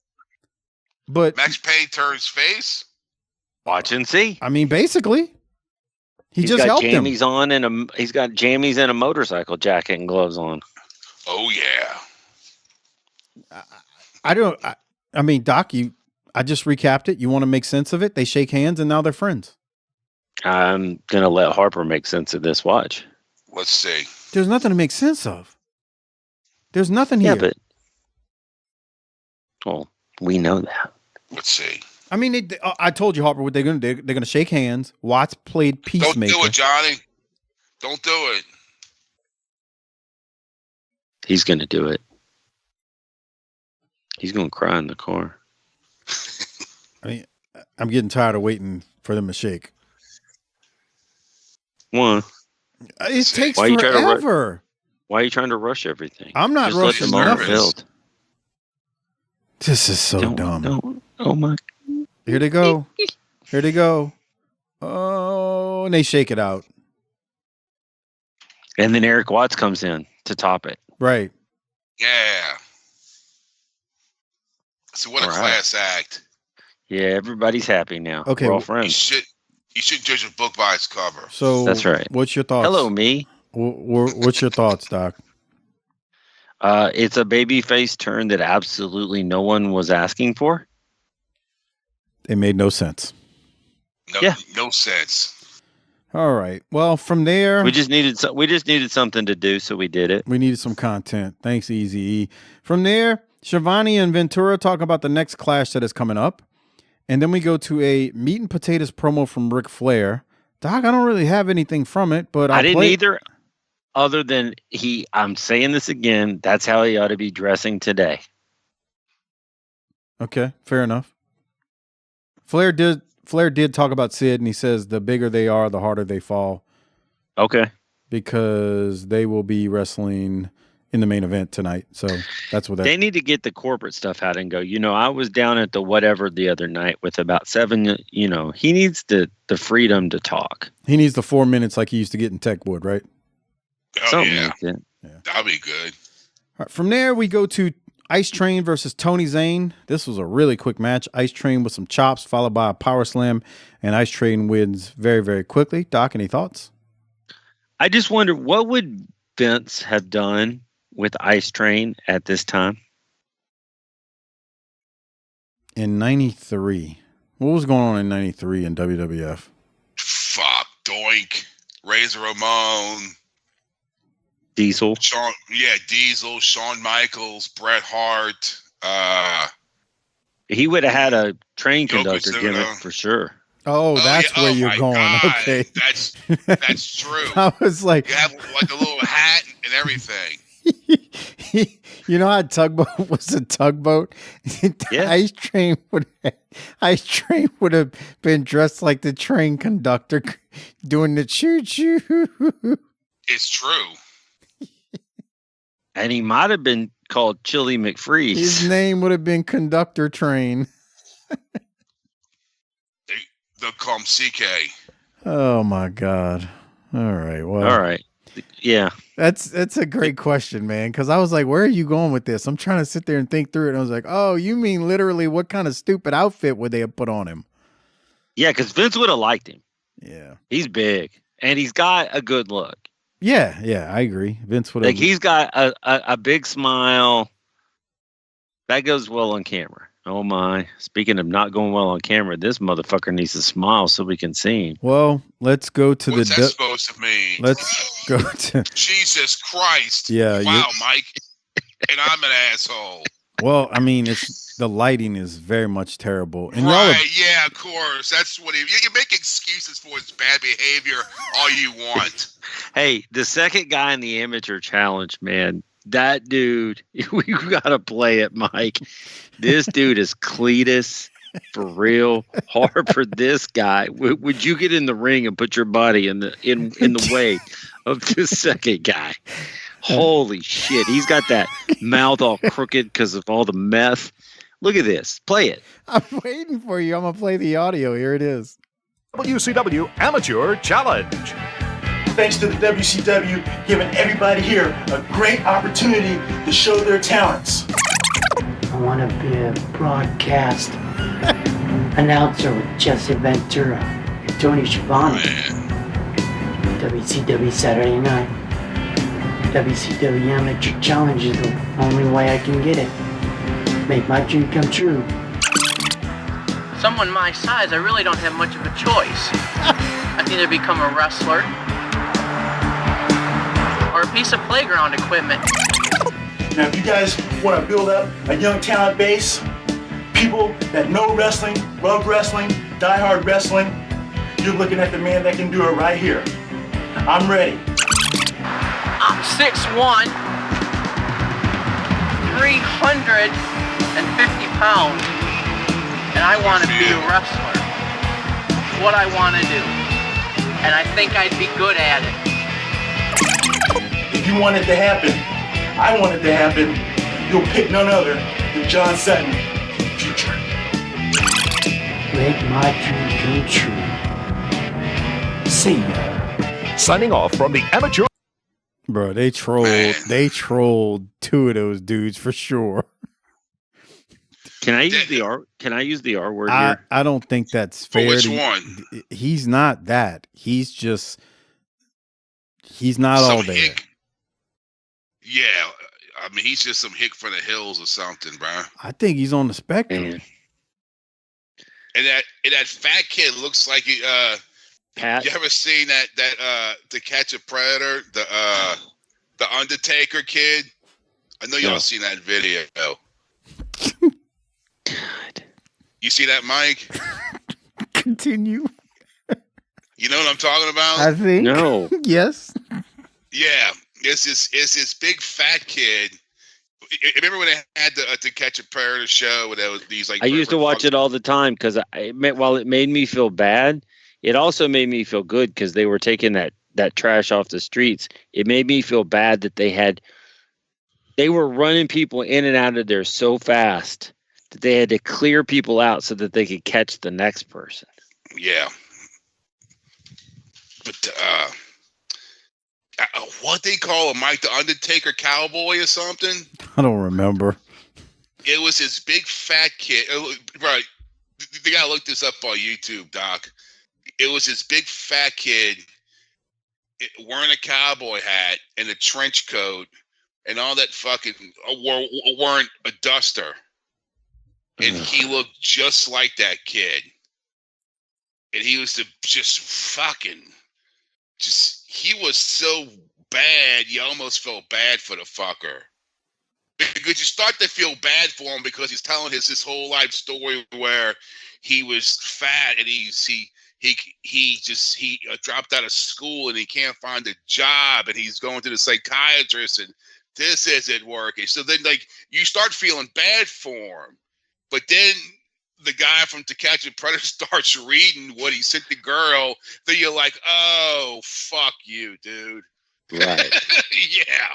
But Max Payne turns face? Watch and see. I mean, basically. He's just got helped him. He's got jammies and a motorcycle jacket and gloves on. Oh, yeah. I mean, Doc, I just recapped it. You want to make sense of it? They shake hands and now they're friends. I'm going to let Harper make sense of this. Watch. Let's see. There's nothing to make sense of. There's nothing here. Yeah, well, we know that. Let's see. I mean, I told you, Harper, what they're going to do. They're going to shake hands. Watts played Peacemaker. Don't do it, Johnny. Don't do it. He's going to do it. He's going to cry in the car. I mean, I'm getting tired of waiting for them to shake. One. It takes forever. Why are you trying to rush everything? I'm not rushing nothing. This is so dumb. Don't. Oh, my. Here they go. Here they go. Oh, and they shake it out. And then Eric Watts comes in to top it. Right. Yeah. So what a class act. Yeah, everybody's happy now. Okay. We're all friends. You should judge a book by its cover. So that's right. What's your thoughts? Hello, me. What's your thoughts, Doc? It's a babyface turn that absolutely no one was asking for. It made no sense. No sense. All right. Well, from there, we just needed something to do, so we did it. We needed some content. Thanks, Eazy-E. From there, Shivani and Ventura talk about the next clash that is coming up. And then we go to a meat and potatoes promo from Ric Flair. Doc, I don't really have anything from it, but I didn't either. Other than I'm saying this again, that's how he ought to be dressing today. Okay, fair enough. Flair did talk about Sid, and he says the bigger they are, the harder they fall. Okay. Because they will be wrestling in the main event tonight. So that's what they need to get the corporate stuff out and go. I was down at the whatever the other night with about 7. He needs the freedom to talk. He needs the 4 minutes like he used to get in Techwood, right? Oh, yeah. That'll be good. All right, from there, we go to Ice Train versus Tony Zane. This was a really quick match. Ice Train with some chops, followed by a power slam, and Ice Train wins very, very quickly. Doc, any thoughts? I just wonder, what would Vince have done with Ice Train at this time? In 93. What was going on in 93 in WWF? Fuck, Doink, Razor Ramon. Diesel. Diesel, Shawn Michaels, Bret Hart. He would have had a train conductor gimmick for sure. Oh, that's where you're going. God. Okay. That's true. I was like... You have like a little hat and everything. You know how Tugboat was a tugboat? Yeah. Ice Train would have been dressed like the train conductor doing the choo-choo. It's true. And he might have been called Chili McFreeze. His name would have been Conductor Train. They'll call him CK. Oh my God. All right. Well. All right. Yeah. That's a great question, man. Because I was like, where are you going with this? I'm trying to sit there and think through it. And I was like, oh, you mean literally what kind of stupid outfit would they have put on him? Yeah, because Vince would have liked him. Yeah. He's big. And he's got a good look. Yeah, I agree. Vince would have. Like he's got a big smile. That goes well on camera. Oh my! Speaking of not going well on camera, this motherfucker needs to smile so we can see him. Well, let's go to What's that supposed to mean? Let's go to Jesus Christ! Yeah. Wow, Mike. And I'm an asshole. Well, I mean, the lighting is very much terrible. And yeah, of course. That's what you make excuses for his bad behavior all you want. Hey, the second guy in the amateur challenge, man, that dude, we gotta play it, Mike. This dude is Cletus for real. Harper, this guy. Would you get in the ring and put your body in the way of this second guy? Holy shit. He's got that mouth all crooked because of all the meth. Look at this. Play it. I'm waiting for you. I'm going to play the audio. Here it is. WCW Amateur Challenge. Thanks to the WCW giving everybody here a great opportunity to show their talents. I want to be a broadcast announcer with Jesse Ventura and Tony Schiavone. WCW Saturday Night. WCW Amateur Challenge is the only way I can get it. Make my dream come true. Someone my size, I really don't have much of a choice. I can either become a wrestler or a piece of playground equipment. Now, if you guys want to build up a young talent base, people that know wrestling, love wrestling, diehard wrestling, you're looking at the man that can do it right here. I'm ready. I'm 6'1", 350 pounds, and I want to be a wrestler. It's what I want to do, and I think I'd be good at it. If you want it to happen, I want it to happen, you'll pick none other than John Sutton, future. Make my dream come true. See ya. Signing off from the amateur. Bro, they trolled two of those dudes for sure. Can I use the R word here? I don't think that's fair. Which one? He's not that. He's not all there. Yeah, I mean he's just some hick from the hills or something, bro. I think he's on the spectrum. And that fat kid looks like Pat. You ever seen that To Catch a Predator, the Undertaker kid? I know y'all seen that video. God. You see that, Mike? Continue. You know what I'm talking about? I think. No. Yes. Yeah. It's this big fat kid. Remember when they had the To Catch a Predator show? Where there was these like. I used to watch it all the time because while it made me feel bad, it also made me feel good because they were taking that trash off the streets. It made me feel bad that they were running people in and out of there so fast that they had to clear people out so that they could catch the next person. Yeah. But what they call him, Mike the Undertaker Cowboy or something? I don't remember. It was this big fat kid. Right. You gotta look this up on YouTube, Doc. It was this big fat kid wearing a cowboy hat and a trench coat and all that fucking wearing a duster. And he looked just like that kid. And he was he was so bad, you almost felt bad for the fucker. Because you start to feel bad for him because he's telling his whole life story where he was fat and he dropped out of school and he can't find a job and he's going to the psychiatrist and this isn't working. So then like you start feeling bad for him. But then the guy from To Catch a Predator starts reading what he sent the girl. Then you're like, oh, fuck you, dude. Right. Yeah.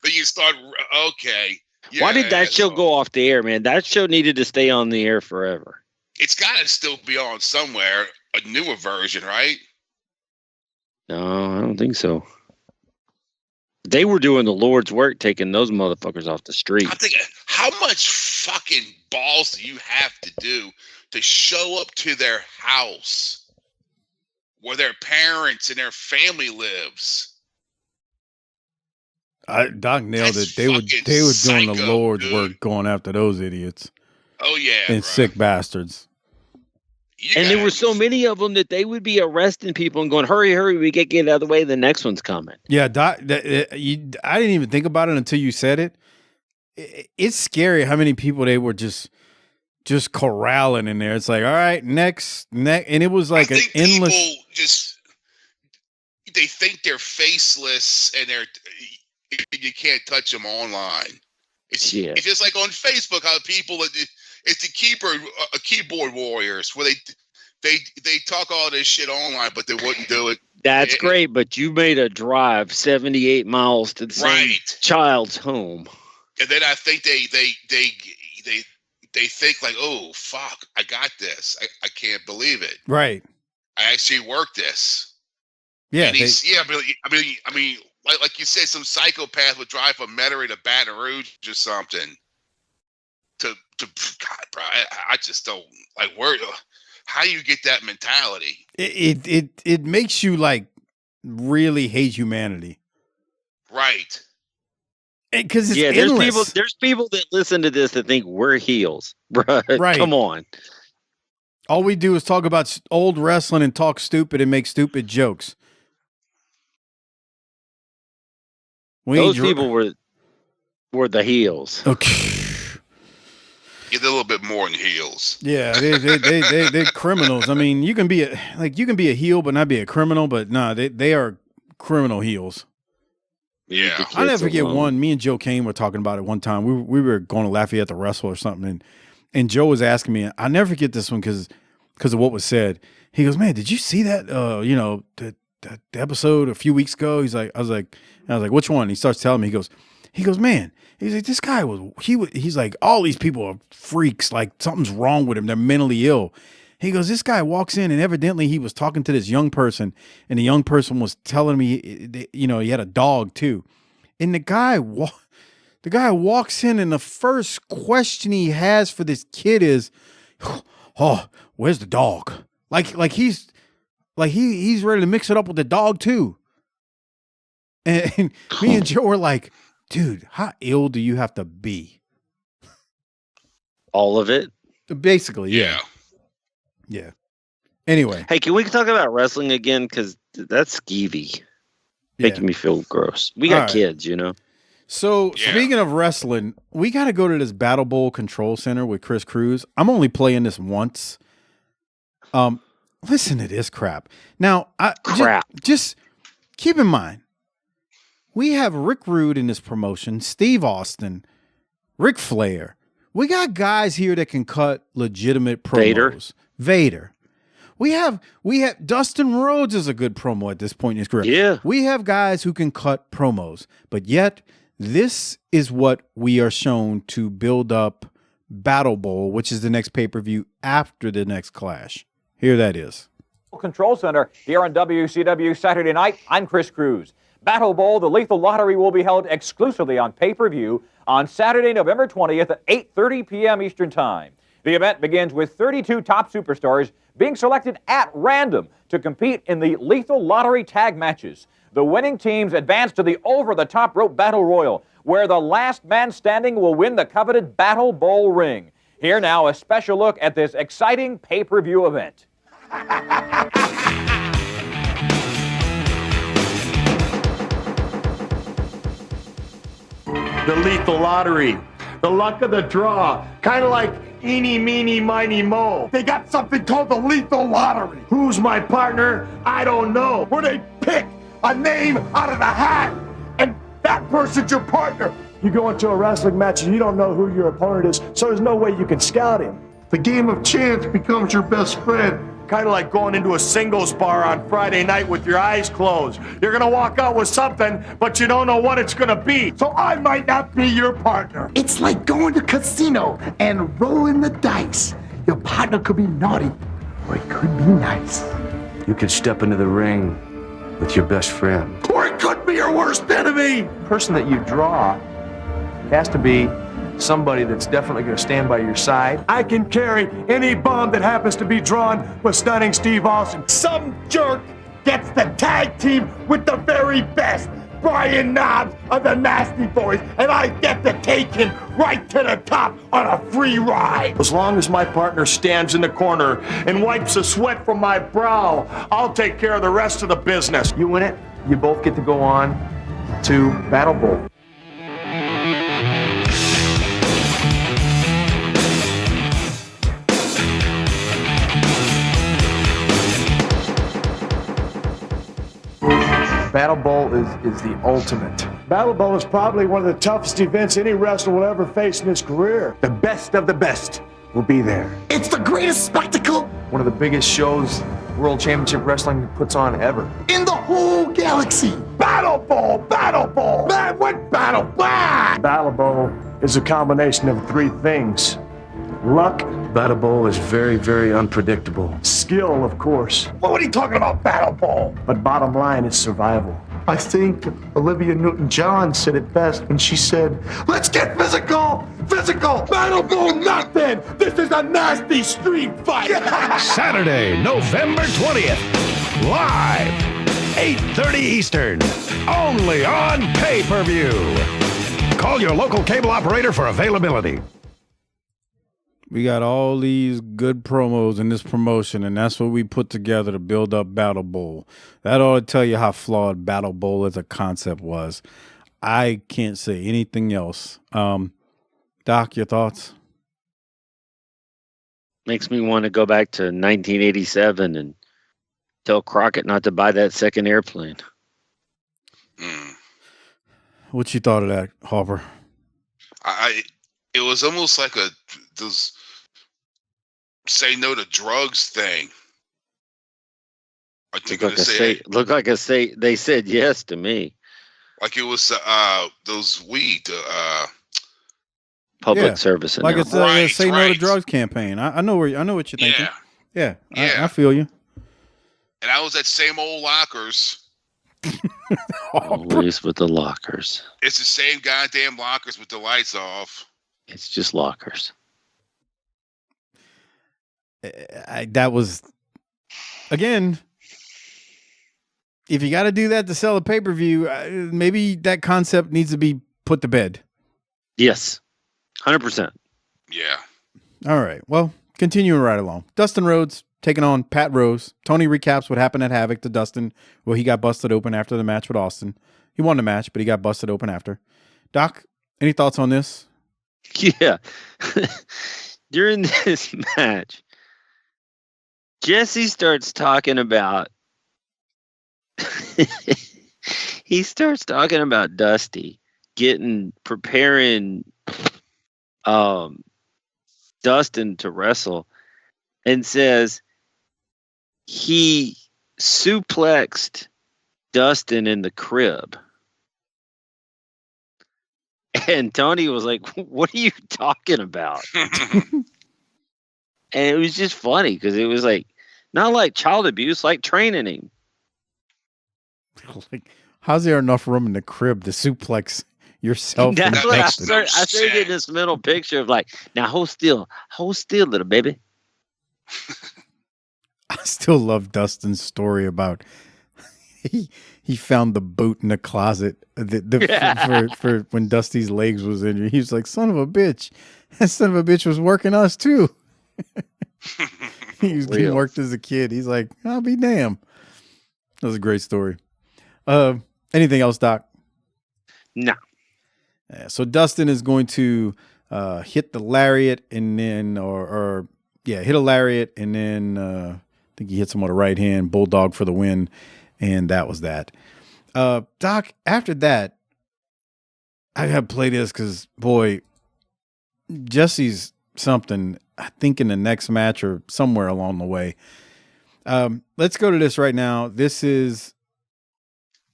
Then you start, okay. Yeah, why did that show go off the air, man? That show needed to stay on the air forever. It's got to still be on somewhere, a newer version, right? No, I don't think so. They were doing the Lord's work, taking those motherfuckers off the street. I'm thinking, how much fucking balls do you have to do to show up to their house where their parents and their family lives. Doc nailed it. They were doing the Lord's work going after those idiots. Oh yeah, and sick bastards. And there were so many of them that they would be arresting people and going, "Hurry, hurry, we get out of the way. The next one's coming." Yeah, Doc. I didn't even think about it until you said it. It's scary how many people they were just corralling in there. It's like, all right, next, and it was like an endless. People they think they're faceless and you can't touch them online. It's just like on Facebook how people it's the keyboard warriors where they talk all this shit online, but they wouldn't do it. That's great, but you made a drive 78 miles to the same child's home. And then I think they think like, oh fuck, I got this. I can't believe it. Right. I actually worked this. Yeah. And I mean, like you said, some psychopath would drive from Metairie to Baton Rouge or something. To God, bro, I just don't like where. How do you get that mentality? It makes you like really hate humanity. Right. Because it's endless. There's people that listen to this that think we're heels, bro. Right. Come on. All we do is talk about old wrestling and talk stupid and make stupid jokes. Those people were the heels. Okay. Get a little bit more than heels. Yeah, they're criminals. I mean, you can be a heel but not be a criminal, but nah, they are criminal heels. Yeah. I'll never forget one. Me and Joe Kane were talking about it one time. We were going to Lafayette to wrestle or something, and Joe was asking me. I'll never forget this one because of what was said. He goes, "Man, did you see that? The episode a few weeks ago?" I was like, "Which one?" He starts telling me. He goes, "Man." He's like, this guy he's like, all these people are freaks. Like something's wrong with him. They're mentally ill. He goes, this guy walks in and evidently he was talking to this young person and the young person was telling me, he had a dog too. And the guy walks in and the first question he has for this kid is, oh, where's the dog? Like he's ready to mix it up with the dog too. And me and Joe were like, dude, how ill do you have to be? All of it? Basically, yeah. Yeah. Anyway. Hey, can we talk about wrestling again? Because that's skeevy. Making me feel gross. We got kids, So, speaking of wrestling, we got to go to this Battlebowl Control Center with Chris Cruz. I'm only playing this once. Listen to this crap. Now, just keep in mind, we have Rick Rude in this promotion, Steve Austin, Ric Flair. We got guys here that can cut legitimate promos. Vader. We have Dustin Rhodes is a good promo at this point in his career. Yeah. We have guys who can cut promos, but yet this is what we are shown to build up Battlebowl, which is the next pay-per-view after the next Clash. Here that is. Control Center here on WCW Saturday Night. I'm Chris Cruz. Battlebowl, the Lethal Lottery, will be held exclusively on pay-per-view on Saturday, November 20th at 8:30 p.m. Eastern Time. The event begins with 32 top superstars being selected at random to compete in the Lethal Lottery tag matches. The winning teams advance to the over-the-top rope battle royal, where the last man standing will win the coveted Battlebowl ring. Here now, a special look at this exciting pay-per-view event. The Lethal Lottery, the luck of the draw, kind of like eeny, meeny, miny, mo. They got something called the Lethal Lottery. Who's my partner? I don't know. Where they pick a name out of the hat, and that person's your partner. You go into a wrestling match and you don't know who your opponent is, so there's no way you can scout him. The game of chance becomes your best friend. Kind of like going into a singles bar on Friday night with your eyes closed. You're gonna walk out with something, but you don't know what it's gonna be. So I might not be your partner. It's like going to casino and rolling the dice. Your partner could be naughty, or it could be nice. You could step into the ring with your best friend. Or it could be your worst enemy. The person that you draw has to be somebody that's definitely going to stand by your side. I can carry any bomb that happens to be drawn with Stunning Steve Austin. Some jerk gets the tag team with the very best. Brian Knobs of the Nasty Boys, and I get to take him right to the top on a free ride. As long as my partner stands in the corner and wipes the sweat from my brow, I'll take care of the rest of the business. You win it, you both get to go on to Battlebowl. Battlebowl is the ultimate. Battlebowl is probably one of the toughest events any wrestler will ever face in his career. The best of the best will be there. It's the greatest spectacle One of the biggest shows World Championship Wrestling puts on ever. in the whole galaxy. Battlebowl! Battlebowl! Man, what battle? Blah! Battlebowl is a combination of three things. Luck. Battlebowl is very, very unpredictable. Skill, of course. What are you talking about, Battlebowl? But bottom line is survival. I think Olivia Newton-John said it best when she said, "Let's get physical! Physical! Battlebowl nothing! This is a nasty street fight!" Saturday, November 20th. Live, 8:30 Eastern. Only on pay-per-view. Call your local cable operator for availability. We got all these good promos in this promotion, and that's what we put together to build up Battlebowl. That ought to tell you how flawed Battlebowl as a concept was. I can't say anything else. Doc, your thoughts? Makes me want to go back to 1987 and tell Crockett not to buy that second airplane. What you thought of that, Harper? It was almost like those say no to drugs thing. They said yes to me. Like it was those weed public service. Like it's a say no to drugs campaign. I know what you're thinking. Yeah. I feel you. And I was at same old lockers. Always with the lockers. It's the same goddamn lockers with the lights off. It's just lockers. That was, again, if you got to do that to sell a pay-per-view, maybe that concept needs to be put to bed. Yes, 100%. Yeah. All right. Well, continuing right along. Dustin Rhodes taking on Pat Rose. Tony recaps what happened at Havoc to Dustin. Well, he got busted open after the match with Austin. He won the match, but he got busted open after. Doc, any thoughts on this? Yeah. During this match, Jesse starts talking about Dusty preparing Dustin to wrestle, and says he suplexed Dustin in the crib. And Tony was like, "What are you talking about?" And it was just funny because it was like, not like child abuse, like training him. Like, how's there enough room in the crib to suplex yourself? That's what I started getting this mental picture of like, now hold still, little baby. I still love Dustin's story about he found the boot in the closet for when Dusty's legs was injured. He was like, son of a bitch. That son of a bitch was working us too. He was getting worked as a kid. He's like, I'll be damned. That was a great story. Anything else, Doc? No. So Dustin is going to hit the lariat and then, hit a lariat and then I think he hits him with a right hand, bulldog for the win, and that was that. Doc, after that, I gotta play this because, boy, Jesse's something, I think, in the next match or somewhere along the way. Let's go to this right now. This is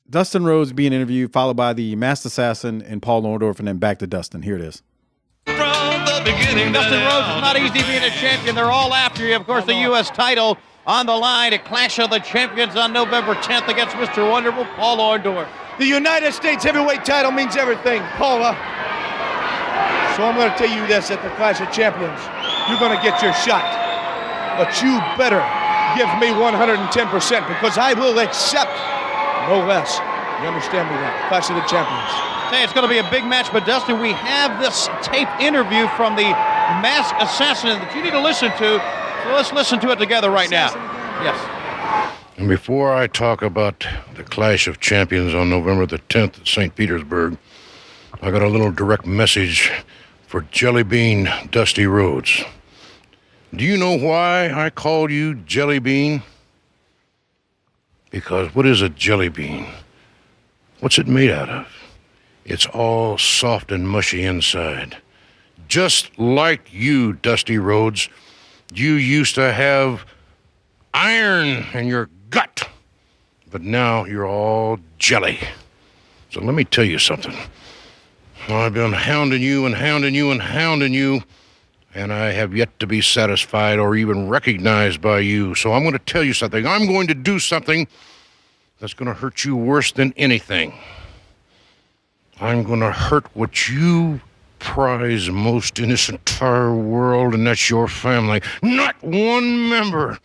Dustin Rhodes being interviewed, followed by the Masked Assassin and Paul Orndorff, and then back to Dustin. Here it is. From the beginning, Dustin Rhodes, it's not easy being a champion. They're all after you. Of course, the U.S. title on the line. A Clash of the Champions on November 10th against Mr. Wonderful, Paul Orndorff. The United States heavyweight title means everything, Paula. So I'm going to tell you this at the Clash of Champions. You're going to get your shot. But you better give me 110% because I will accept no less. You understand me now? Clash of the Champions. Hey, it's going to be a big match, but Dustin, we have this tape interview from the Masked Assassin that you need to listen to. So let's listen to it together right now. Yes. And before I talk about the Clash of Champions on November the 10th at St. Petersburg, I got a little direct message for Jelly Bean Dusty Rhodes. Do you know why I called you Jelly Bean? Because what is a jelly bean? What's it made out of? It's all soft and mushy inside. Just like you, Dusty Rhodes, you used to have iron in your gut, but now you're all jelly. So let me tell you something. I've been hounding you and hounding you and hounding you, and I have yet to be satisfied or even recognized by you. So I'm going to tell you something. I'm going to do something that's going to hurt you worse than anything. I'm going to hurt what you prize most in this entire world, and that's your family. Not one member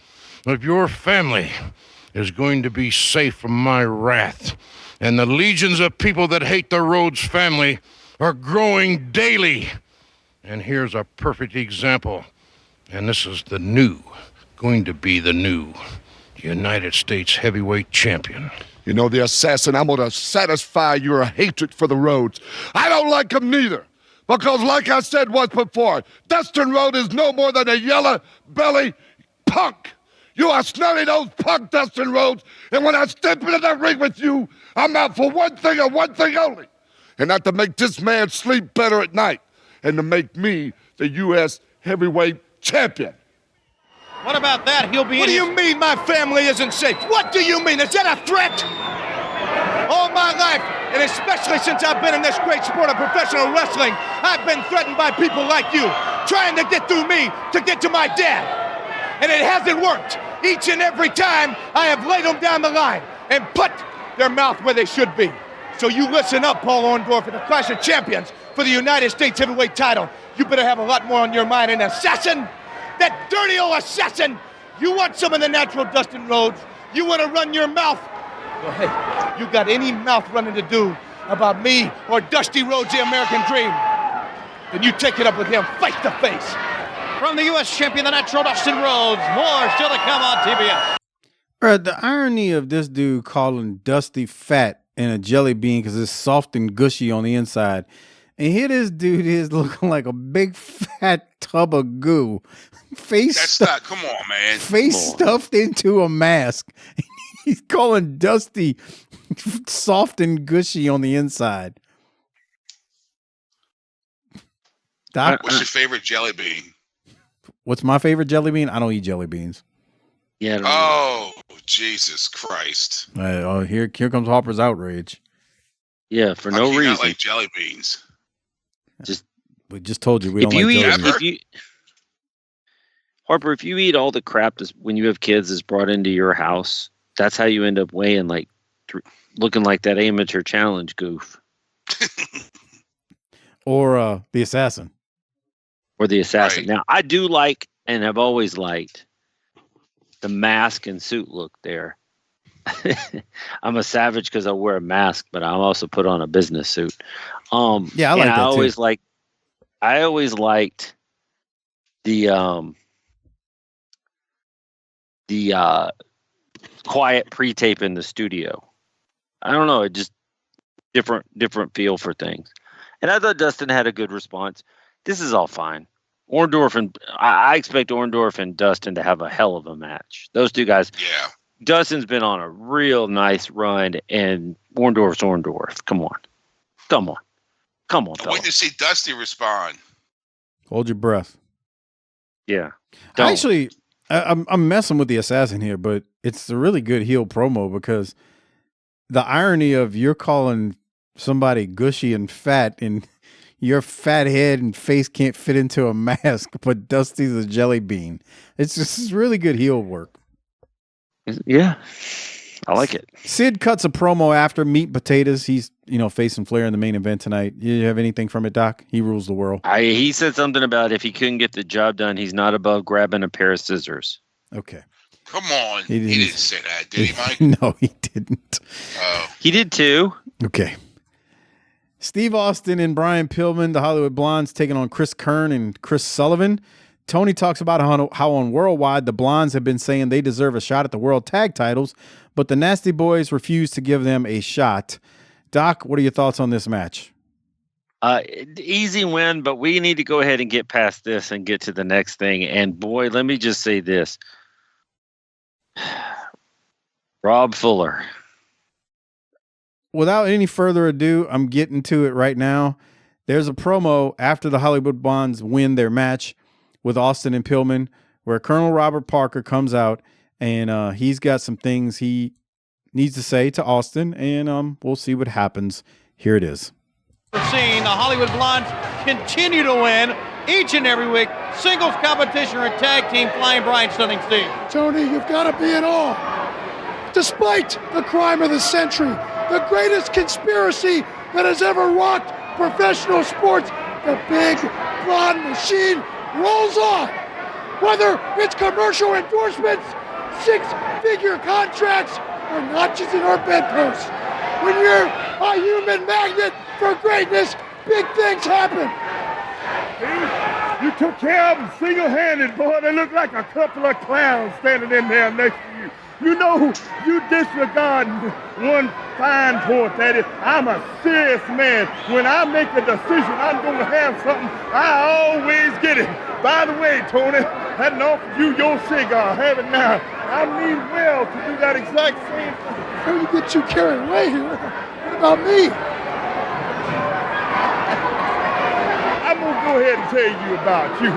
of your family is going to be safe from my wrath. And the legions of people that hate the Rhodes family are growing daily. And here's a perfect example. And this is going to be the new United States heavyweight champion. You know, the assassin, I'm going to satisfy your hatred for the Rhodes. I don't like them neither. Because like I said once before, Dustin Rhodes is no more than a yellow belly punk. You are snotty-nosed punk, Dustin Rhodes. And when I step into that ring with you, I'm out for one thing and one thing only. And not to make this man sleep better at night. And to make me the U.S. heavyweight champion. What about that? He'll be. What do you mean my family isn't safe? What do you mean? Is that a threat? All my life, and especially since I've been in this great sport of professional wrestling, I've been threatened by people like you, trying to get through me to get to my dad. And it hasn't worked. Each and every time, I have laid them down the line and put their mouth where they should be. So you listen up, Paul Orndorff, for the Clash of Champions for the United States heavyweight title. You better have a lot more on your mind. An assassin, that dirty old assassin. You want some of the natural Dustin Rhodes? You want to run your mouth? Well, hey, you got any mouth running to do about me or Dusty Rhodes, the American Dream, then you take it up with him face to face. From the U.S. champion, the natural Dustin Rhodes. More still to come on TBS. The irony of this dude calling Dusty fat and a jelly bean because it's soft and gushy on the inside. And here this dude is looking like a big fat tub of goo. Come on, man. Stuffed into a mask. He's calling Dusty soft and gushy on the inside. Doc, what's your favorite jelly bean? What's my favorite jelly bean? I don't eat jelly beans. Yeah. Oh, Jesus Christ. Here comes Harper's outrage. Yeah, for no reason. Not like jelly beans. We just told you we don't like jelly beans. Harper, if you eat all the crap when you have kids that's brought into your house, that's how you end up weighing looking like that amateur challenge goof. Or the assassin. Or the assassin. Right. Now, I do like and have always liked the mask and suit look there. I'm a savage because I wear a mask, but I also put on a business suit. Yeah, I like that too. I always liked the quiet pre-tape in the studio. I don't know, it just different feel for things. And I thought Dustin had a good response. This is all fine. Orndorff and I expect Orndorff and Dustin to have a hell of a match. Those two guys. Yeah. Dustin's been on a real nice run, and Orndorff's Orndorff. Come on, Wait to see Dusty respond. Hold your breath. Yeah. Actually, I'm messing with the assassin here, but it's a really good heel promo because the irony of you're calling somebody gushy and fat, and your fat head and face can't fit into a mask, but Dusty's a jelly bean. It's really good heel work. Yeah. I like it. Sid cuts a promo after meat and potatoes. He's, facing Flair in the main event tonight. You have anything from it, Doc? He rules the world. He said something about if he couldn't get the job done, he's not above grabbing a pair of scissors. Okay. Come on. He didn't say that, did he, Mike? No, he didn't. Oh. He did too. Okay. Steve Austin and Brian Pillman, the Hollywood Blondes, taking on Chris Kern and Chris Sullivan. Tony talks about how on Worldwide, the Blondes have been saying they deserve a shot at the World Tag Titles, but the Nasty Boys refuse to give them a shot. Doc, what are your thoughts on this match? Easy win, but we need to go ahead and get past this and get to the next thing. And boy, let me just say this. Rob Fuller. Without any further ado, I'm getting to it right now. There's a promo after the Hollywood Blondes win their match with Austin and Pillman where Colonel Robert Parker comes out and he's got some things he needs to say to Austin, and we'll see what happens. Here it is. Seeing the Hollywood Blondes continue to win each and every week. Singles competition or tag team, Flying Brian, Stunning Steve. Tony, you've got to be it all. Despite the crime of the century, the greatest conspiracy that has ever rocked professional sports, the big blonde machine rolls on. Whether it's commercial endorsements, six-figure contracts, or notches in our bedposts. When you're a human magnet for greatness, big things happen. You took care of them single-handed, boy. They look like a couple of clowns standing in there next to you. You know, you disregard one fine point, that is, I'm a serious man. When I make a decision, I'm going to have something, I always get it. By the way, Tony, hadn't offered you your cigar. Have it now. I mean well to do that exact same thing. Before you get too carried away here, what about me? I'm going to go ahead and tell you about you.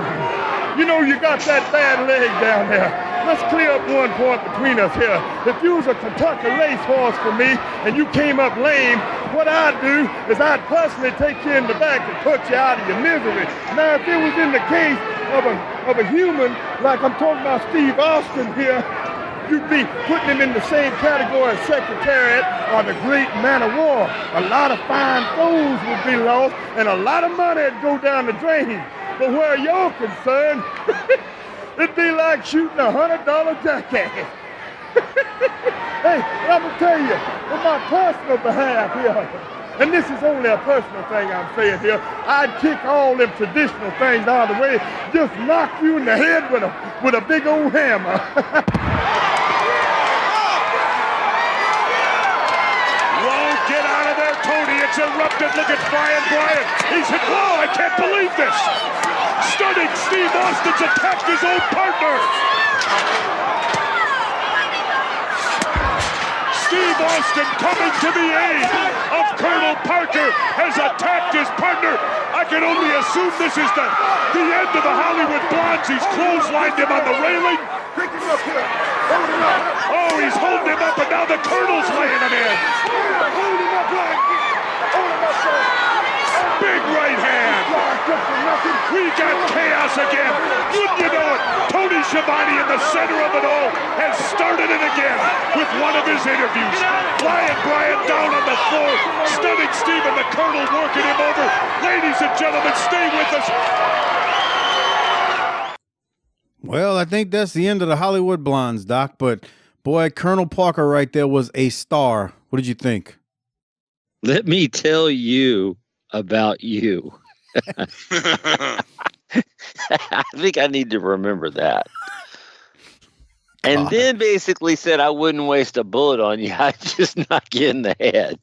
You know, you got that bad leg down there. Let's clear up one point between us here. If you was a Kentucky racehorse for me and you came up lame, what I'd do is I'd personally take you in the back and put you out of your misery. Now, if it was in the case of a human, like I'm talking about Steve Austin here, you'd be putting him in the same category as Secretariat or the Great Man of War. A lot of fine foes would be lost and a lot of money would go down the drain. But where you're concerned, it'd be like shooting $100 jackass. Hey, I'm going to tell you, on my personal behalf here, and this is only a personal thing I'm saying here, I'd kick all them traditional things out of the way, just knock you in the head with a big old hammer. Won't get out of there, Tony. It's erupted. Look at Brian. He's hit. Whoa, I can't believe this. Stunning Steve Austin's attacked his own partner. Steve Austin coming to the aid of Colonel Parker has attacked his partner. I can only assume this is the end of the Hollywood Blondes. He's clotheslined him on the railing. Pick him up here. Hold him up. Oh, he's holding him up, and now the Colonel's laying him in. Hold him up, Brian. Hold him up, sir. Big right hand. We got chaos again. Wouldn't you know it? Tony Schiavone in the center of it all has started it again with one of his interviews. Flying Brian down on the floor. Stunning Steve and the Colonel working him over. Ladies and gentlemen, stay with us. Well, I think that's the end of the Hollywood Blondes, Doc. But boy, Colonel Parker right there was a star. What did you think? Let me tell you about you. I think I need to remember that. And then basically said I wouldn't waste a bullet on you. I'd just knock you in the head.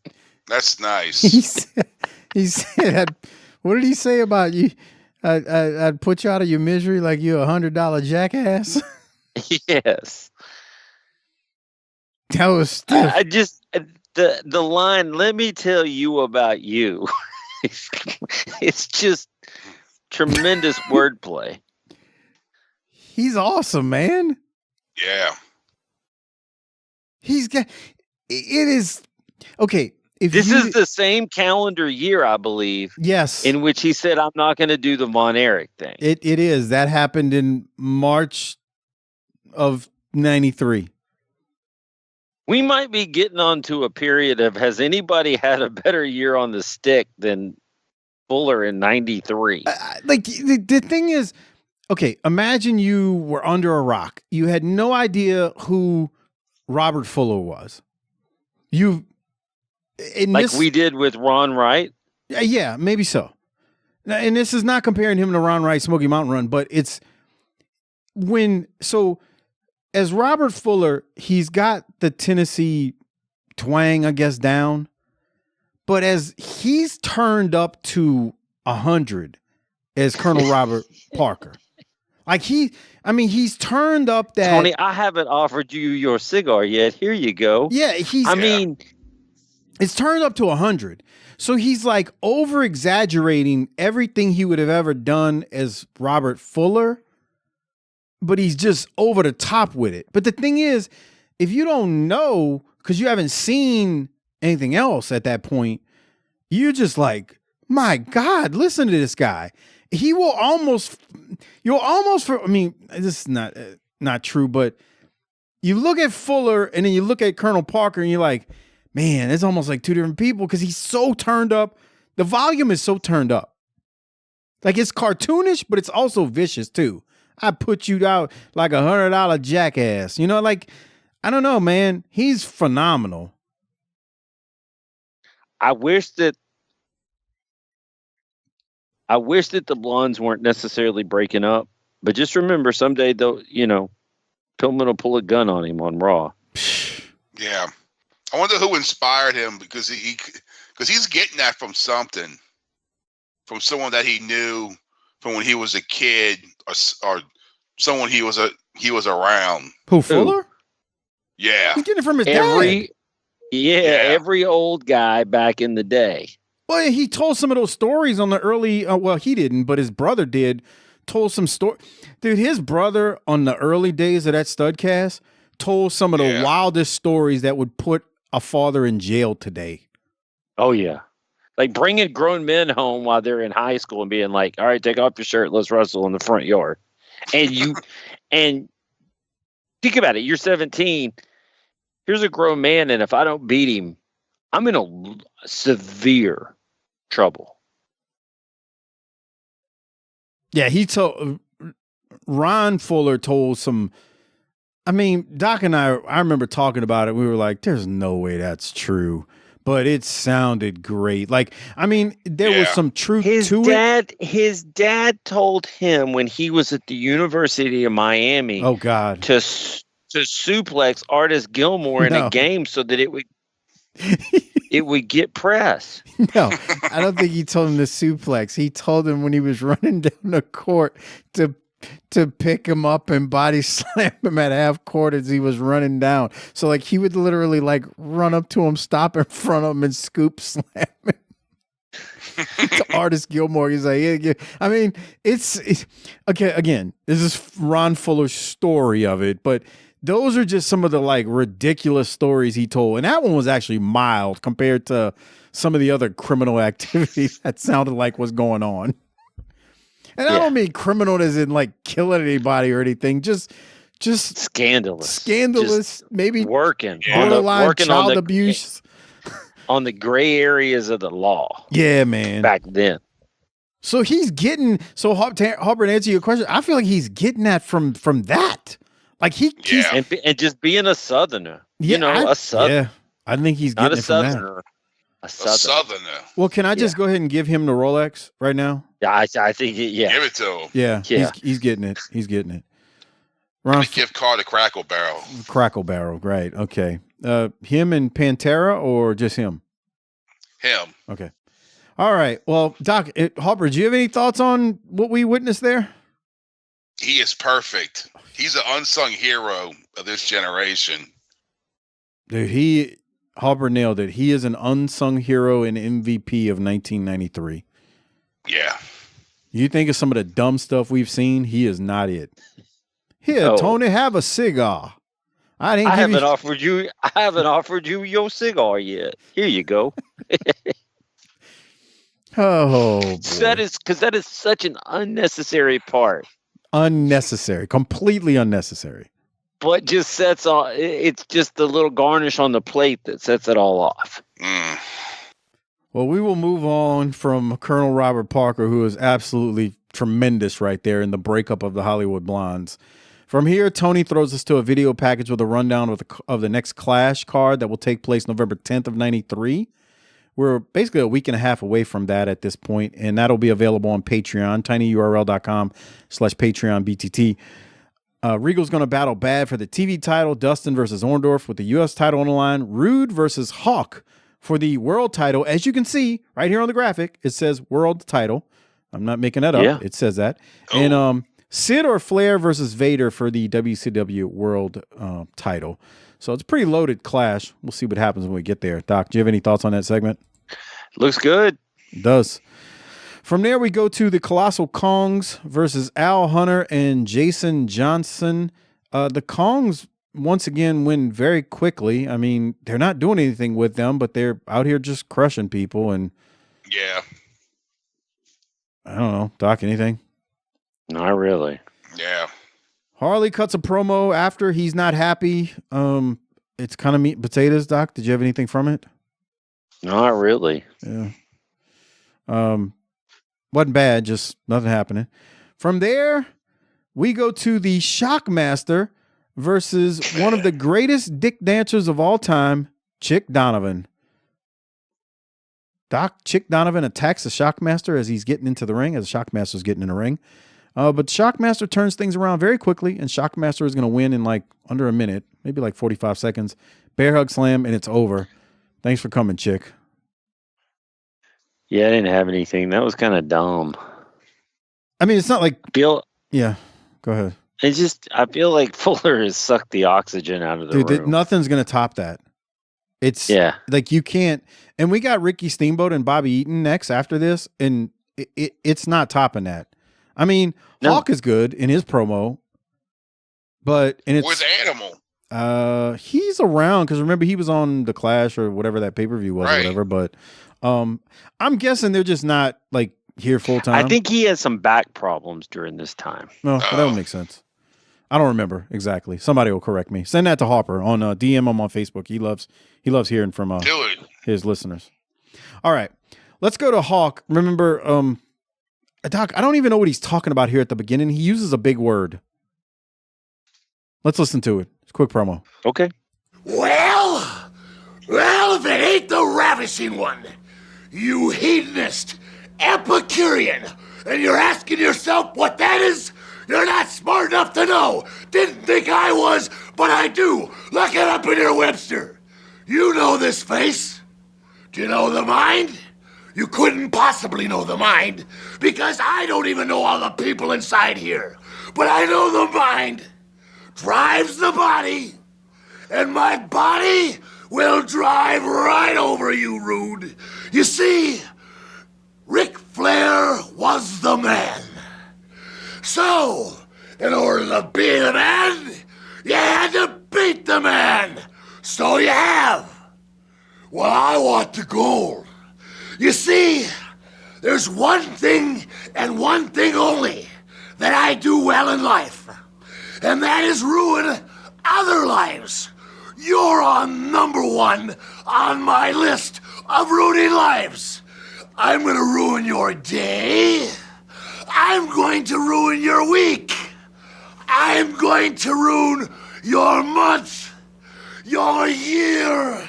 That's nice. He said, what did he say about you? I'd put you out of your misery like you're $100 jackass. Yes. That was stiff. I just the line, let me tell you about you. It's just tremendous wordplay. He's awesome, man. Yeah. He's got it is okay. This is the same calendar year, I believe. Yes. In which he said, I'm not going to do the Von Erich thing. It is. That happened in March of 93. We might be getting onto a period of, has anybody had a better year on the stick than Fuller in 93? Like, the thing is, okay, imagine you were under a rock. You had no idea who Robert Fuller was. We did with Ron Wright? Yeah, maybe so. And this is not comparing him to Ron Wright, Smoky Mountain Run, but it's as Robert Fuller, he's got the Tennessee twang, I guess, down. But as he's turned up to 100 as Colonel Robert Parker, like he's turned up that. Tony, I haven't offered you your cigar yet. Here you go. Yeah, it's turned up to 100. So he's like over exaggerating everything he would have ever done as Robert Fuller, but he's just over the top with it. But the thing is, if you don't know, because you haven't seen anything else at that point, you're just like, my God, listen to this guy. He will almost, I mean, this is not true, but you look at Fuller and then you look at Colonel Parker and you're like, man, it's almost like two different people because he's so turned up. The volume is so turned up. Like, it's cartoonish, but it's also vicious too. I put you out like $100 jackass. You know, like, I don't know, man. He's phenomenal. I wish that the Blondes weren't necessarily breaking up, but just remember someday though, Pillman will pull a gun on him on Raw. Yeah. I wonder who inspired him because he's getting that from something, from someone that he knew from when he was a kid or someone he was around. Who, Fuller? Yeah. He's getting it from his dad. Every old guy back in the day. Well, he told some of those stories on the early, well, he didn't, but his brother did, told some story. Dude, his brother on the early days of that Studcast told some of the wildest stories that would put a father in jail today. Oh, yeah. Like bringing grown men home while they're in high school and being like, all right, take off your shirt, let's wrestle in the front yard. And think about it, you're 17, here's a grown man, and if I don't beat him, I'm in a severe trouble. Yeah, Ron Fuller told some, I mean, Doc and I remember talking about it. We were like, there's no way that's true. But it sounded great. Like, I mean, there was some truth to it. His dad told him when he was at the University of Miami. Oh, God. To suplex Artis Gilmore in a game so that it would get press. No, I don't think he told him to suplex. He told him when he was running down the court to pick him up and body slam him at half court as he was running down. So like he would literally like run up to him, stop in front of him, and scoop slam him. To Artis Gilmore, he's like, yeah. I mean, it's okay. Again, this is Ron Fuller's story of it, but those are just some of the like ridiculous stories he told, and that one was actually mild compared to some of the other criminal activities that sounded like was going on. And I don't mean criminal as in like killing anybody or anything. Just scandalous. Just maybe working child abuse on the gray areas of the law. Yeah, man. Back then. So he's getting Harper, to answer your question, I feel like he's getting that from that. Like he's and just being a Southerner. A Southerner. Yeah, I think he's getting it from that. A Southerner. Well, can I just go ahead and give him the Rolex right now? Yeah, I think give it to him. Yeah. He's getting it. He's getting it. Ron, the gift card to Crackle Barrel. Crackle Barrel, right? Okay. Him and Pantera, or just him? Him. Okay. All right. Well, Doc, Harper, do you have any thoughts on what we witnessed there? He is perfect. He's an unsung hero of this generation. Dude, Harper nailed it. He is an unsung hero and MVP of 1993. Yeah. You think of some of the dumb stuff we've seen, he is not it. Here, Tony, have a cigar. I haven't offered you your cigar yet. Here you go. Oh, boy. That is such an unnecessary part. Unnecessary, completely unnecessary. what just sets all. It's just the little garnish on the plate that sets it all off. Well, we will move on from Colonel Robert Parker, who is absolutely tremendous right there in the breakup of the Hollywood Blondes. From here, Tony throws us to a video package with a rundown of the next Clash card that will take place November 10th of 93. We're basically a week and a half away from that at this point, and that'll be available on Patreon, tinyurl.com/PatreonBTT. Regal's going to battle Bad for the TV title, Dustin versus Orndorff with the U.S. title on the line, Rude versus Hawk for the world title. As you can see right here on the graphic, it says world title. I'm not making that up. Yeah. It says that. Oh. And Sid or Flair versus Vader for the WCW world title. So it's a pretty loaded clash. We'll see what happens when we get there. Doc, do you have any thoughts on that segment? Looks good. It does. From there, we go to the Colossal Kongs versus Al Hunter and Jason Johnson. The Kongs, once again, win very quickly. I mean, they're not doing anything with them, but they're out here just crushing people. And yeah. I don't know. Doc, anything? Not really. Yeah. Harley cuts a promo after he's not happy. It's kind of meat and potatoes, Doc. Did you have anything from it? Not really. Yeah. Wasn't bad, just nothing happening. From there, we go to the Shockmaster versus one of the greatest dick dancers of all time, Chick Donovan. Doc, Chick Donovan attacks the Shockmaster as he's getting into the ring, as the Shockmaster's getting in the ring. But Shockmaster turns things around very quickly, and Shockmaster is going to win in like under a minute, maybe like 45 seconds. Bear hug slam, and it's over. Thanks for coming, Chick. Yeah, I didn't have anything. That was kind of dumb. I mean, it's not like... Yeah, go ahead. It's just, I feel like Fuller has sucked the oxygen out of the room. Nothing's going to top that. It's like you can't... And we got Ricky Steamboat and Bobby Eaton next after this, and it's not topping that. I mean, Hawk is good in his promo, but where's Animal? He's around because remember he was on the Clash or whatever that pay-per-view was, or whatever. But I'm guessing they're just not like here full time. I think he has some back problems during this time. No, that would make sense. I don't remember exactly. Somebody will correct me. Send that to Harper on DM him on Facebook. He loves hearing from his listeners. All right, let's go to Hawk. Remember, Doc, I don't even know what he's talking about here at the beginning. He uses a big word. Let's listen to it. It's a quick promo. Okay. Well, if it ain't the ravishing one, you hedonist, Epicurean, and you're asking yourself what that is? You're not smart enough to know. Didn't think I was, but I do. Look it up in your Webster. You know this face. Do you know the mind? You couldn't possibly know the mind, because I don't even know all the people inside here. But I know the mind drives the body, and my body will drive right over you, Rude. You see, Ric Flair was the man. So, in order to be the man, you had to beat the man. So you have. Well, I want the gold. You see, there's one thing and one thing only that I do well in life, and that is ruin other lives. You're on number one on my list of ruining lives. I'm going to ruin your day. I'm going to ruin your week. I'm going to ruin your month, your year,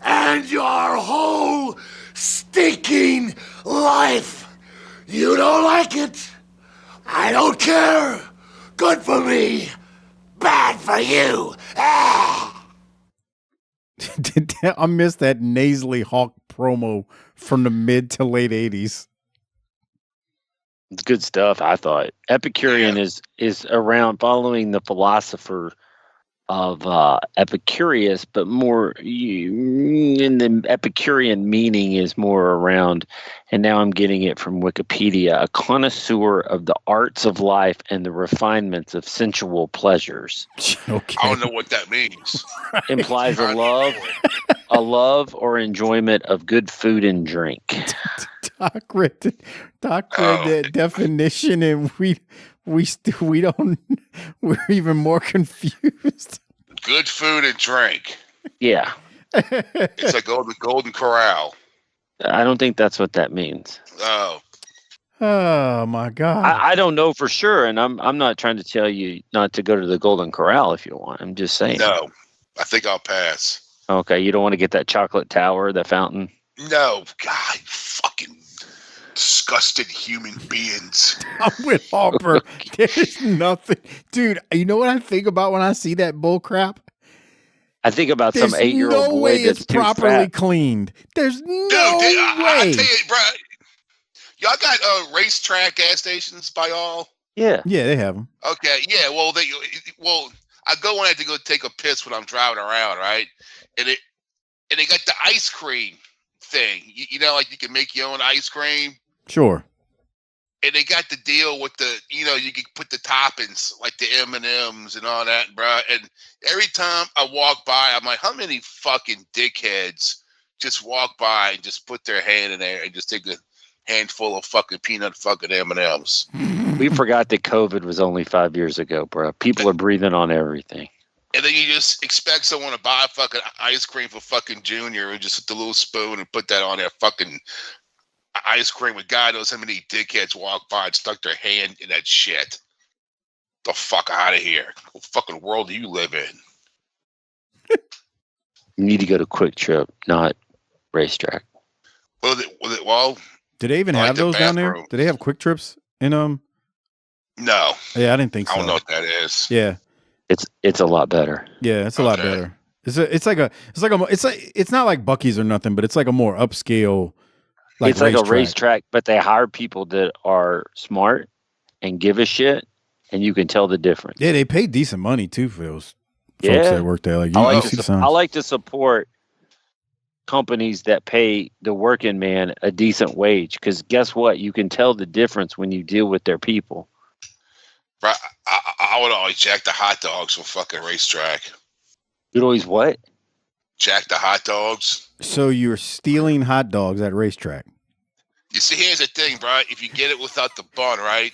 and your whole stinking life. You don't like it. I don't care. Good for me. Bad for you. Ah. I missed that nasally Hawk promo from the mid to late 80s. It's good stuff, I thought. Epicurean is around following the philosopher of Epicurus, but more in the Epicurean meaning is more around, and now I'm getting it from Wikipedia, a connoisseur of the arts of life and the refinements of sensual pleasures. Okay. I don't know what that means. Implies a love or enjoyment of good food and drink. Doc read that definition, and we don't. We're even more confused. Good food and drink. Yeah. It's like golden Corral. I don't think that's what that means. Oh. Oh my God. I don't know for sure, and I'm not trying to tell you not to go to the Golden Corral if you want. I'm just saying. No, I think I'll pass. Okay, you don't want to get that chocolate tower, the fountain? No, God, fucking disgusted human beings. I'm with Harper. There's nothing. Dude, you know what I think about when I see that bull crap? I think about some 8-year-old boy way that's it's too properly fat. cleaned. There's no way. I tell you, bro, y'all got racetrack gas stations by y'all? Yeah. Yeah, they have them. Okay, yeah. Well, I go when I have to go take a piss when I'm driving around, right? And they got the ice cream thing. You know, like you can make your own ice cream. Sure. And they got the deal with the, you can put the toppings like the M&Ms and all that, bro. And every time I walk by, I'm like, how many fucking dickheads just walk by and just put their hand in there and just take a handful of fucking peanut fucking M&Ms? We forgot that COVID was only 5 years ago, bro. People are breathing on everything. And then you just expect someone to buy fucking ice cream for fucking Junior and just with the little spoon and put that on their fucking ice cream with God knows how many dickheads walk by and stuck their hand in that shit. The fuck out of here. What fucking world do you live in? You need to go to Quick Trip, not racetrack. Well, do they even have those down there? Do they have Quick Trips in them? No. Yeah, I didn't think so. I don't know what that is. Yeah. It's a lot better. Yeah, it's a lot better. It's not like Buc-ee's or nothing, but it's like a more upscale. It's like a racetrack, but they hire people that are smart and give a shit, and you can tell the difference. Yeah, they pay decent money too for those folks that work there. Like I like to support companies that pay the working man a decent wage, because guess what? You can tell the difference when you deal with their people. Bro, I would always jack the hot dogs from fucking racetrack. You'd always what? Jack the hot dogs. So you're stealing hot dogs at racetrack? You see, here's the thing, bro. If you get it without the bun, right?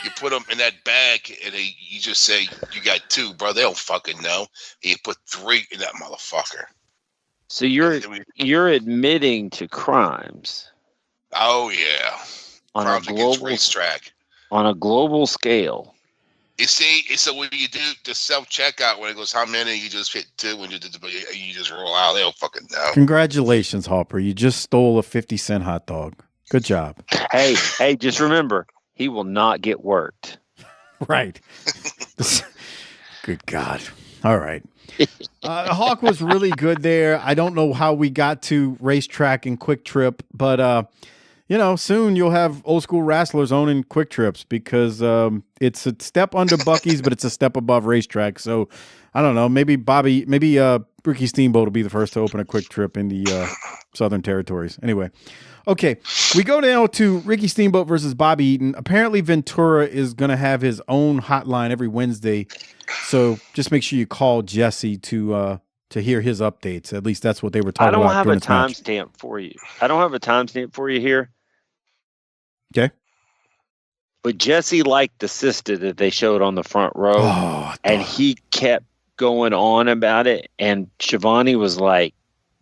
You put them in that bag, and you just say you got 2, bro. They don't fucking know. And you put 3 in that motherfucker. So you're admitting to crimes. Oh yeah, on crimes a against global racetrack. On a global scale. You see, so when you do the self-checkout, when it goes, how many, you just hit 2, and you just roll out. They don't fucking know. Congratulations, Harper. You just stole a 50-cent hot dog. Good job. Hey, just remember, he will not get worked. Right. Good God. All right. Hawk was really good there. I don't know how we got to racetrack and Quick Trip, but soon you'll have old school wrestlers owning Quick Trips, because it's a step under Buc-ee's, but it's a step above racetrack. So I don't know. Maybe Ricky Steamboat will be the first to open a Quick Trip in the Southern Territories. Anyway, okay, we go down to Ricky Steamboat versus Bobby Eaton. Apparently, Ventura is going to have his own hotline every Wednesday. So just make sure you call Jesse to hear his updates. At least that's what they were talking about. I don't have a timestamp for you. I don't have a timestamp for you here. Okay. But Jesse liked the sister that they showed on the front row, and he kept going on about it. And Shivani was like,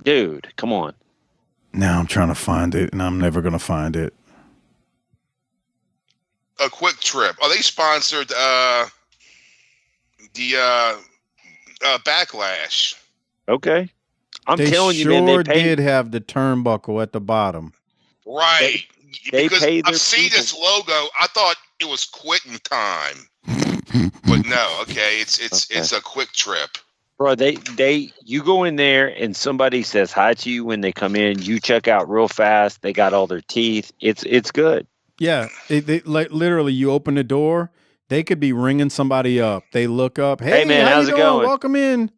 dude, come on. Now I'm trying to find it, and I'm never going to find it. A Quick Trip. Are they sponsored the Backlash? Okay. I'm they telling you, man, they did have the turnbuckle at the bottom. Right. They because paid their I've seen people. this logo. I thought it was Quitting Time. But no, okay, it's a Quick Trip. Bro, you go in there and somebody says hi to you when they come in. You check out real fast. They got all their teeth. It's good. Yeah, they like literally. You open the door, they could be ringing somebody up. They look up. Hey man, how's it going? Welcome in.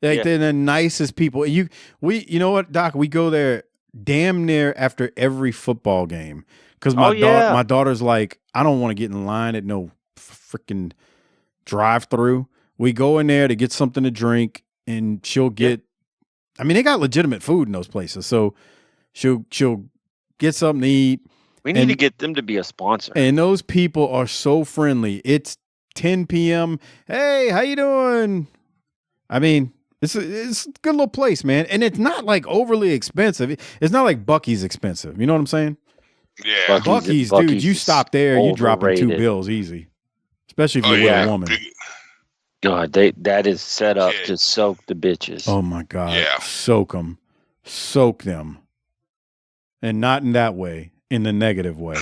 Like they're the nicest people. You know what, Doc? We go there damn near after every football game, because my daughter's like, I don't want to get in line at no freaking drive-through. We go in there to get something to drink, and she'll get. I mean, they got legitimate food in those places, so she'll get something to eat. We need to get them to be a sponsor. And those people are so friendly. It's 10 p.m. Hey, how you doing? I mean, it's a good little place, man. And it's not like overly expensive. It's not like Buc-ee's expensive. You know what I'm saying? Yeah. Buc-ee's, dude, you stop there, you dropping $2 easy. Especially if you're with a woman. God, that is set up to soak the bitches. Oh my God. Yeah. Soak them. Soak them. And not in that way. In the negative way.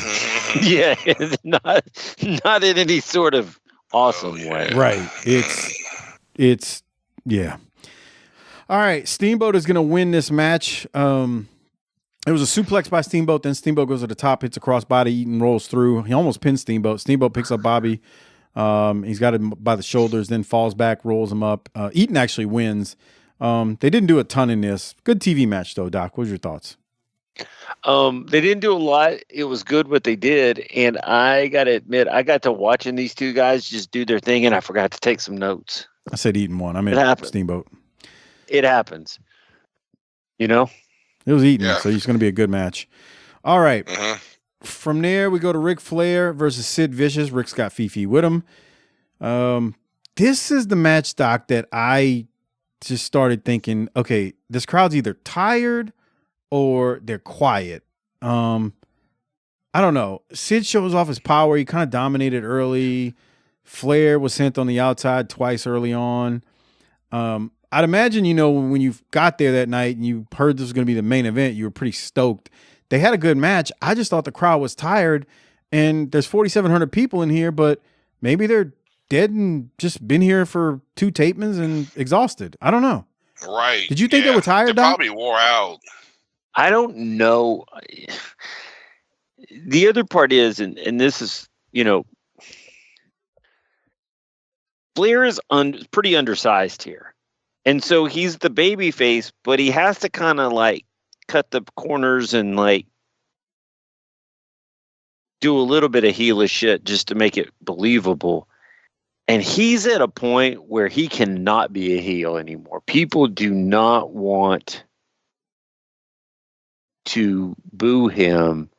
Yeah, not in any sort of awesome way. Right. It's yeah. All right, Steamboat is going to win this match. It was a suplex by Steamboat, then Steamboat goes to the top, hits a crossbody, Eaton rolls through. He almost pins Steamboat. Steamboat picks up Bobby. He's got him by the shoulders, then falls back, rolls him up. Eaton actually wins. They didn't do a ton in this. Good TV match, though, Doc. What's your thoughts? They didn't do a lot. It was good what they did, and I gotta admit, I got to watching these two guys just do their thing, and I forgot to take some notes. I said Eaton won. I meant Steamboat. It happens. You know? It was Eaton, so it's going to be a good match. All right. From there, we go to Ric Flair versus Sid Vicious. Rick's got Fifi with him. This is the match, Doc, that I just started thinking, okay, this crowd's either tired or they're quiet. I don't know. Sid shows off his power. He kind of dominated early. Flair was sent on the outside twice early on. I'd imagine, when you got there that night and you heard this was going to be the main event, you were pretty stoked. They had a good match. I just thought the crowd was tired, and there's 4,700 people in here, but maybe they're dead and just been here for 2 tapings and exhausted. I don't know. Right. Did you think they were tired, They Doc? probably wore out. I don't know. The other part is, and this is, Flair is pretty undersized here. And so he's the baby face, but he has to kind of like cut the corners and like do a little bit of heelish shit just to make it believable. And he's at a point where he cannot be a heel anymore. People do not want to boo him.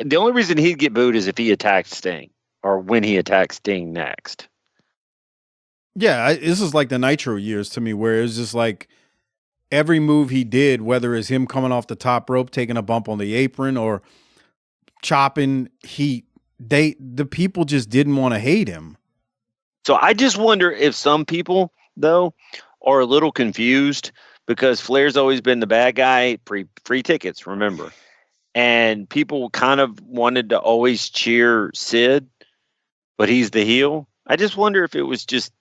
The only reason he'd get booed is if he attacked Sting or when he attacks Sting next. Yeah, this is like the Nitro years to me, where it was just like every move he did, whether it's him coming off the top rope, taking a bump on the apron, or chopping heat, the people just didn't want to hate him. So I just wonder if some people, though, are a little confused because Flair's always been the bad guy, free tickets, remember. And people kind of wanted to always cheer Sid, but he's the heel. I just wonder if it was just...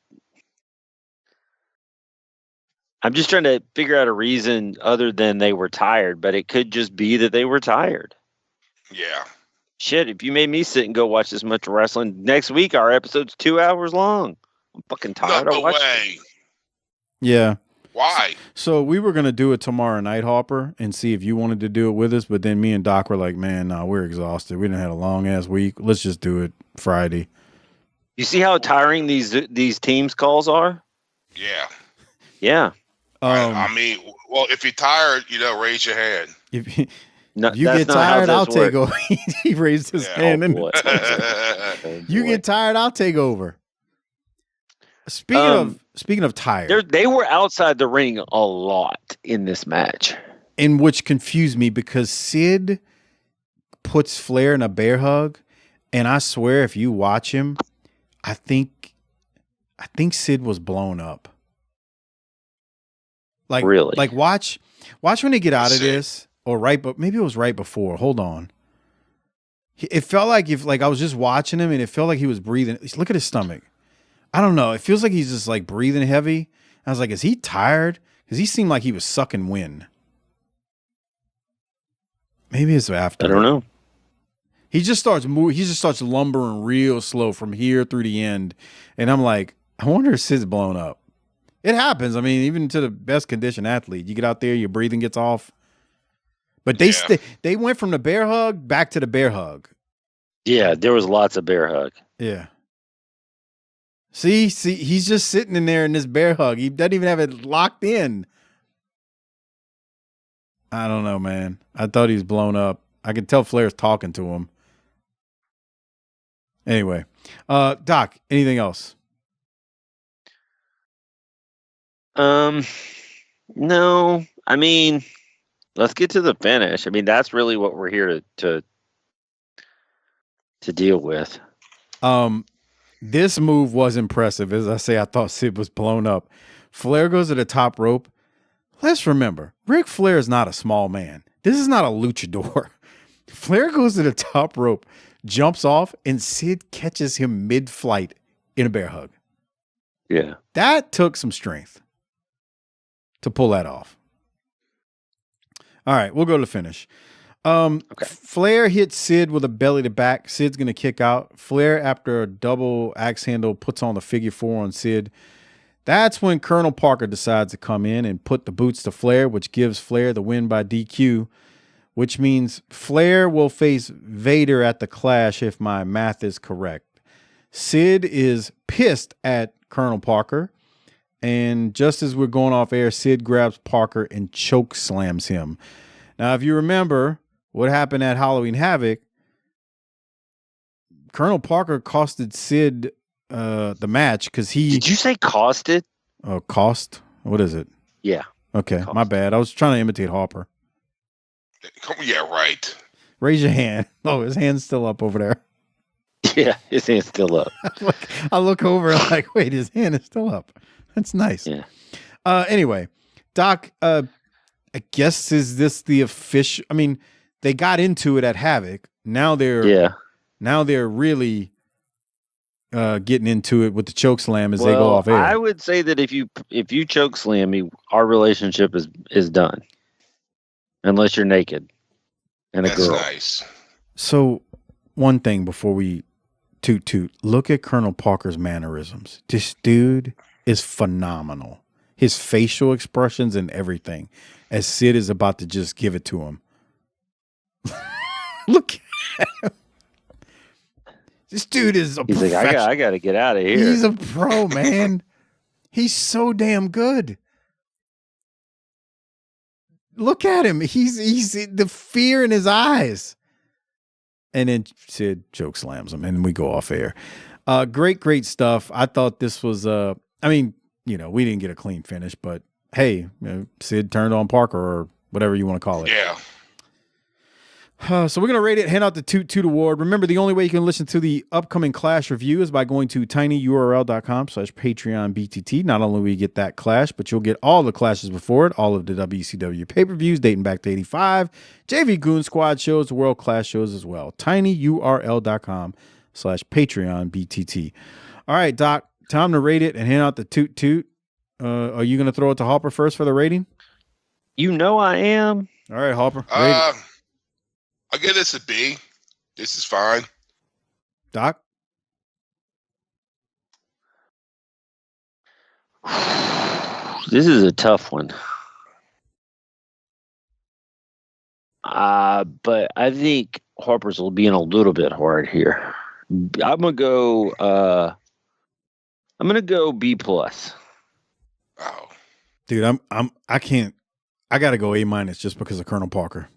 I'm just trying to figure out a reason other than they were tired, but it could just be that they were tired. Yeah. Shit, if you made me sit and go watch this much wrestling, next week our episode's 2 hours long. I'm fucking tired. No way. Yeah. Why? So we were going to do it tomorrow night, Harper, and see if you wanted to do it with us, but then me and Doc were like, man, nah, we're exhausted. We didn't have a long-ass week. Let's just do it Friday. You see how tiring these teams calls are? Yeah. Yeah. I mean, well, if you're tired, raise your hand. If you get tired, I'll take over. He raised his hand. You get tired, I'll take over. Speaking of tired, they were outside the ring a lot in this match, in which confused me because Sid puts Flair in a bear hug, and I swear, if you watch him, I think Sid was blown up. Like, really? Like watch when they get out of this, or maybe it was right before. Hold on. It felt like I was just watching him, and it felt like he was breathing. Look at his stomach. I don't know. It feels like he's just like breathing heavy. I was like, is he tired? Because he seemed like he was sucking wind. Maybe it's after. I don't know. He just starts lumbering real slow from here through the end, and I'm like, I wonder if Sid's blown up. It happens. I mean, even to the best conditioned athlete, you get out there, your breathing gets off. But they went from the bear hug back to the bear hug. Yeah, there was lots of bear hug. Yeah. See, he's just sitting in there in this bear hug. He doesn't even have it locked in. I don't know, man. I thought he was blown up. I can tell Flair's talking to him. Anyway, Doc, anything else? No. I mean, let's get to the finish. I mean, that's really what we're here to deal with. This move was impressive. As I say, I thought Sid was blown up. Flair goes to the top rope. Let's remember, Ric Flair is not a small man. This is not a luchador. Flair goes to the top rope, jumps off, and Sid catches him mid-flight in a bear hug. Yeah. That took some strength to pull that off. All right, we'll go to the finish. Okay. Flair hits Sid with a belly to back. Sid's going to kick out. Flair, after a double axe handle, puts on the figure four on Sid. That's when Colonel Parker decides to come in and put the boots to Flair, which gives Flair the win by DQ, which means Flair will face Vader at the Clash if my math is correct. Sid is pissed at Colonel Parker, and just as we're going off air, Sid grabs Parker and choke slams him. Now, if you remember what happened at Halloween Havoc, Colonel Parker costed Sid the match because he... Did you say costed? Oh, cost? What is it? Yeah. Okay, my bad. I was trying to imitate Harper. Yeah, right. Raise your hand. Oh, his hand's still up over there. Yeah, his hand's still up. I look over like, wait, his hand is still up. That's nice. Yeah. Anyway, Doc, I guess is this the official? I mean, they got into it at Havoc. Now they're really getting into it with the choke slam as they go off air. I would say that if you choke slam me, our relationship is done, unless you're naked and a girl. That's nice. So, one thing before we toot toot, look at Colonel Parker's mannerisms. This dude is phenomenal. His facial expressions and everything, as Sid is about to just give it to him. Look at him. This dude is He's like, I got to get out of here. He's a pro, man. He's so damn good. Look at him. He's the fear in his eyes. And then Sid choke slams him, and we go off air. Great stuff. I thought this was, I mean, you know, we didn't get a clean finish, but hey, Sid turned on Parker or whatever you want to call it. Yeah. So we're going to rate it, hand out the Toot Toot Award. Remember, the only way you can listen to the upcoming Clash review is by going to tinyurl.com/PatreonBTT. Not only will you get that Clash, but you'll get all the Clashes before it, all of the WCW pay-per-views dating back to 85, JV Goon Squad shows, the World Clash shows as well. tinyurl.com/PatreonBTT. All right, Doc, time to rate it and hand out the Toot Toot. Are you going to throw it to Harper first for the rating? You know I am. All right, Harper, rate it. I'll give this a B. This is fine. Doc? This is a tough one. But I think Harper's will be in a little bit hard here. I'm gonna go B+. Oh. Dude, I can't. I gotta go A- just because of Colonel Parker.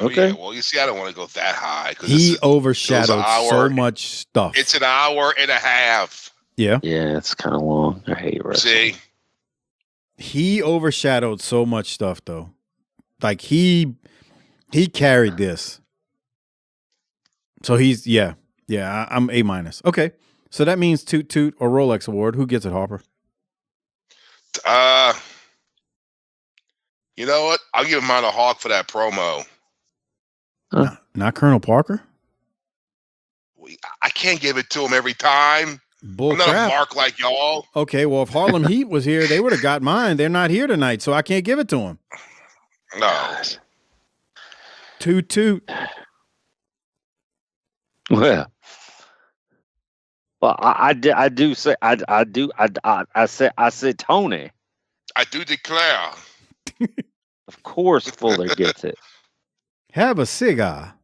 Okay. Yeah, well, you see, I don't want to go that high. He overshadowed so much stuff. It's an hour and a half. Yeah. Yeah, it's kind of long. I hate wrestling. See? He overshadowed so much stuff, though. Like, he carried this. So he's, I'm A-. Okay. So that means Toot Toot or Rolex Award. Who gets it, Harper? You know what? I'll give mine a Hawk for that promo. Huh? Not Colonel Parker? I can't give it to him every time. Bull I'm not crap. a mark like y'all. Okay, well, if Harlem Heat was here, they would have got mine. They're not here tonight, so I can't give it to him. No. Toot Toot. Well, I said Tony. I do declare. Of course, Fuller gets it. Have a cigar.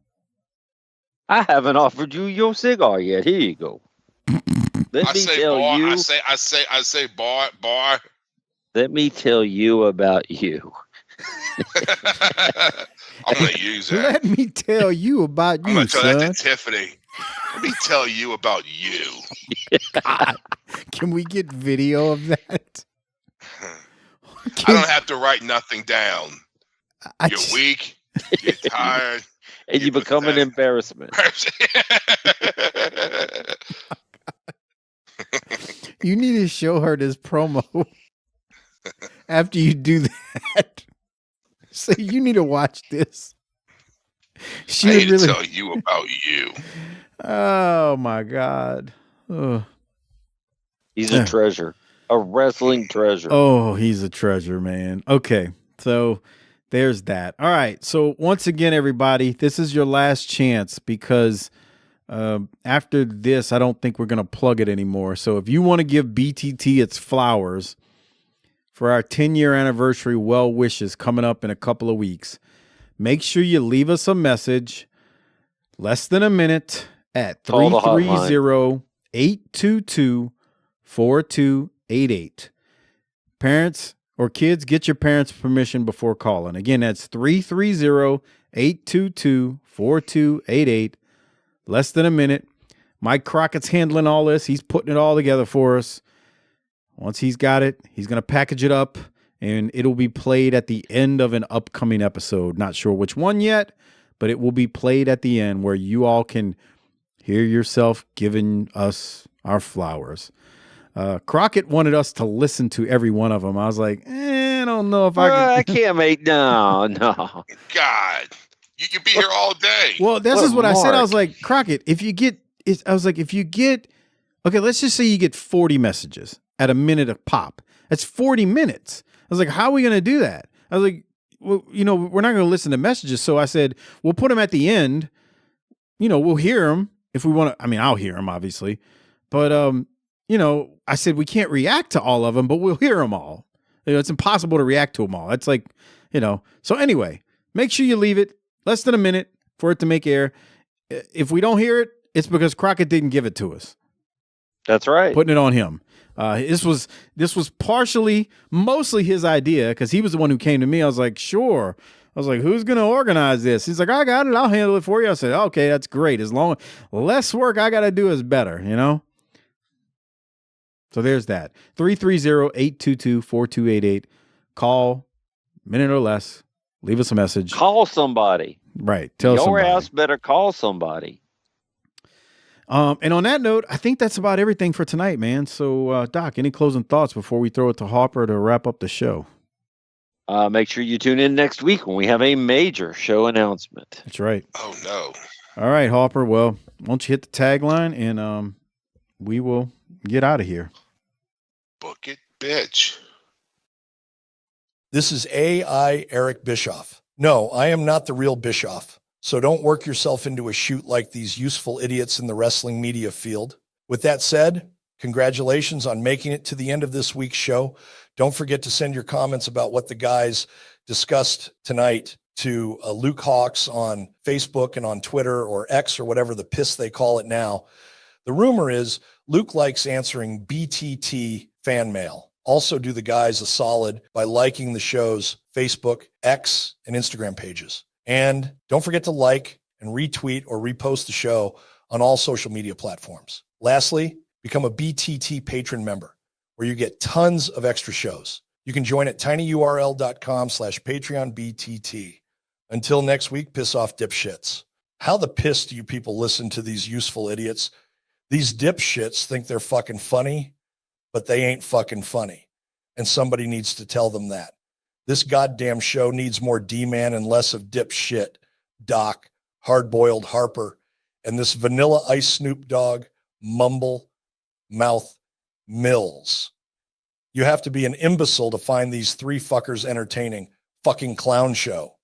I haven't offered you your cigar yet. Here you go. Let me tell you. I say bar. Let me tell you about you. I'm going to use that. Let me tell you about I'm you, going to tell son. that to Tiffany. Let me tell you about you. God, can we get video of that? I don't have to write nothing down. You're weak. You're tired. And you become an embarrassment. You need to show her this promo after you do that. So you need to watch this. I need to tell you about you. Oh my God. Ugh. He's a treasure. A wrestling treasure. Oh, he's a treasure, man. Okay. So there's that. All right. So once again, everybody, this is your last chance because after this, I don't think we're going to plug it anymore. So if you want to give BTT its flowers for our 10-year anniversary well wishes coming up in a couple of weeks, make sure you leave us a message less than a minute at 330-822-4288. Parents or kids, get your parents' permission before calling. Again, that's 330-822-4288. Less than a minute. Mike Crockett's handling all this. He's putting it all together for us. Once he's got it, he's going to package it up, and it'll be played at the end of an upcoming episode. Not sure which one yet, but it will be played at the end where you all can hear yourself giving us our flowers. Crockett wanted us to listen to every one of them. I was like, I don't know if I can't make no. God, you could be here all day. Well, this is what I said. I was like, Crockett, if you get, okay, let's just say you get 40 messages at a minute a pop. That's 40 minutes. I was like, how are we going to do that? I was like, well, we're not going to listen to messages. So I said, we'll put them at the end. We'll hear them if we want to. I mean, I'll hear them, obviously. But, I said, we can't react to all of them, but we'll hear them all. It's impossible to react to them all. That's like, So anyway, make sure you leave it less than a minute for it to make air. If we don't hear it, it's because Crockett didn't give it to us. That's right. Putting it on him. This was mostly his idea because he was the one who came to me. I was like, sure. I was like, who's going to organize this? He's like, I got it. I'll handle it for you. I said, okay, that's great. As long less work I got to do is better, So there's that. 330-822-4288. Call, minute or less. Leave us a message. Call somebody. Right. Tell somebody. Your ass better call somebody. And on that note, I think that's about everything for tonight, man. So, Doc, any closing thoughts before we throw it to Harper to wrap up the show? Make sure you tune in next week when we have a major show announcement. That's right. Oh, no. All right, Harper. Well, why don't you hit the tagline and we will get out of here. Book it, bitch. This is AI Eric Bischoff. No, I am not the real Bischoff. So don't work yourself into a shoot like these useful idiots in the wrestling media field. With that said, congratulations on making it to the end of this week's show. Don't forget to send your comments about what the guys discussed tonight to Luke Hawks on Facebook and on Twitter or X or whatever the piss they call it now. The rumor is Luke likes answering BTT fan mail. Also do the guys a solid by liking the show's Facebook, X, and Instagram pages. And don't forget to like and retweet or repost the show on all social media platforms. Lastly, become a BTT patron member where you get tons of extra shows. You can join at tinyurl.com/PatreonBTT. Until next week, piss off dipshits. How the piss do you people listen to these useful idiots? These dipshits think they're fucking funny, but they ain't fucking funny. And somebody needs to tell them that. This goddamn show needs more D-Man and less of dipshit, Doc, hard-boiled Harper, and this Vanilla Ice Snoop Dogg, mumble, mouth, Mills. You have to be an imbecile to find these three fuckers entertaining. Fucking clown show.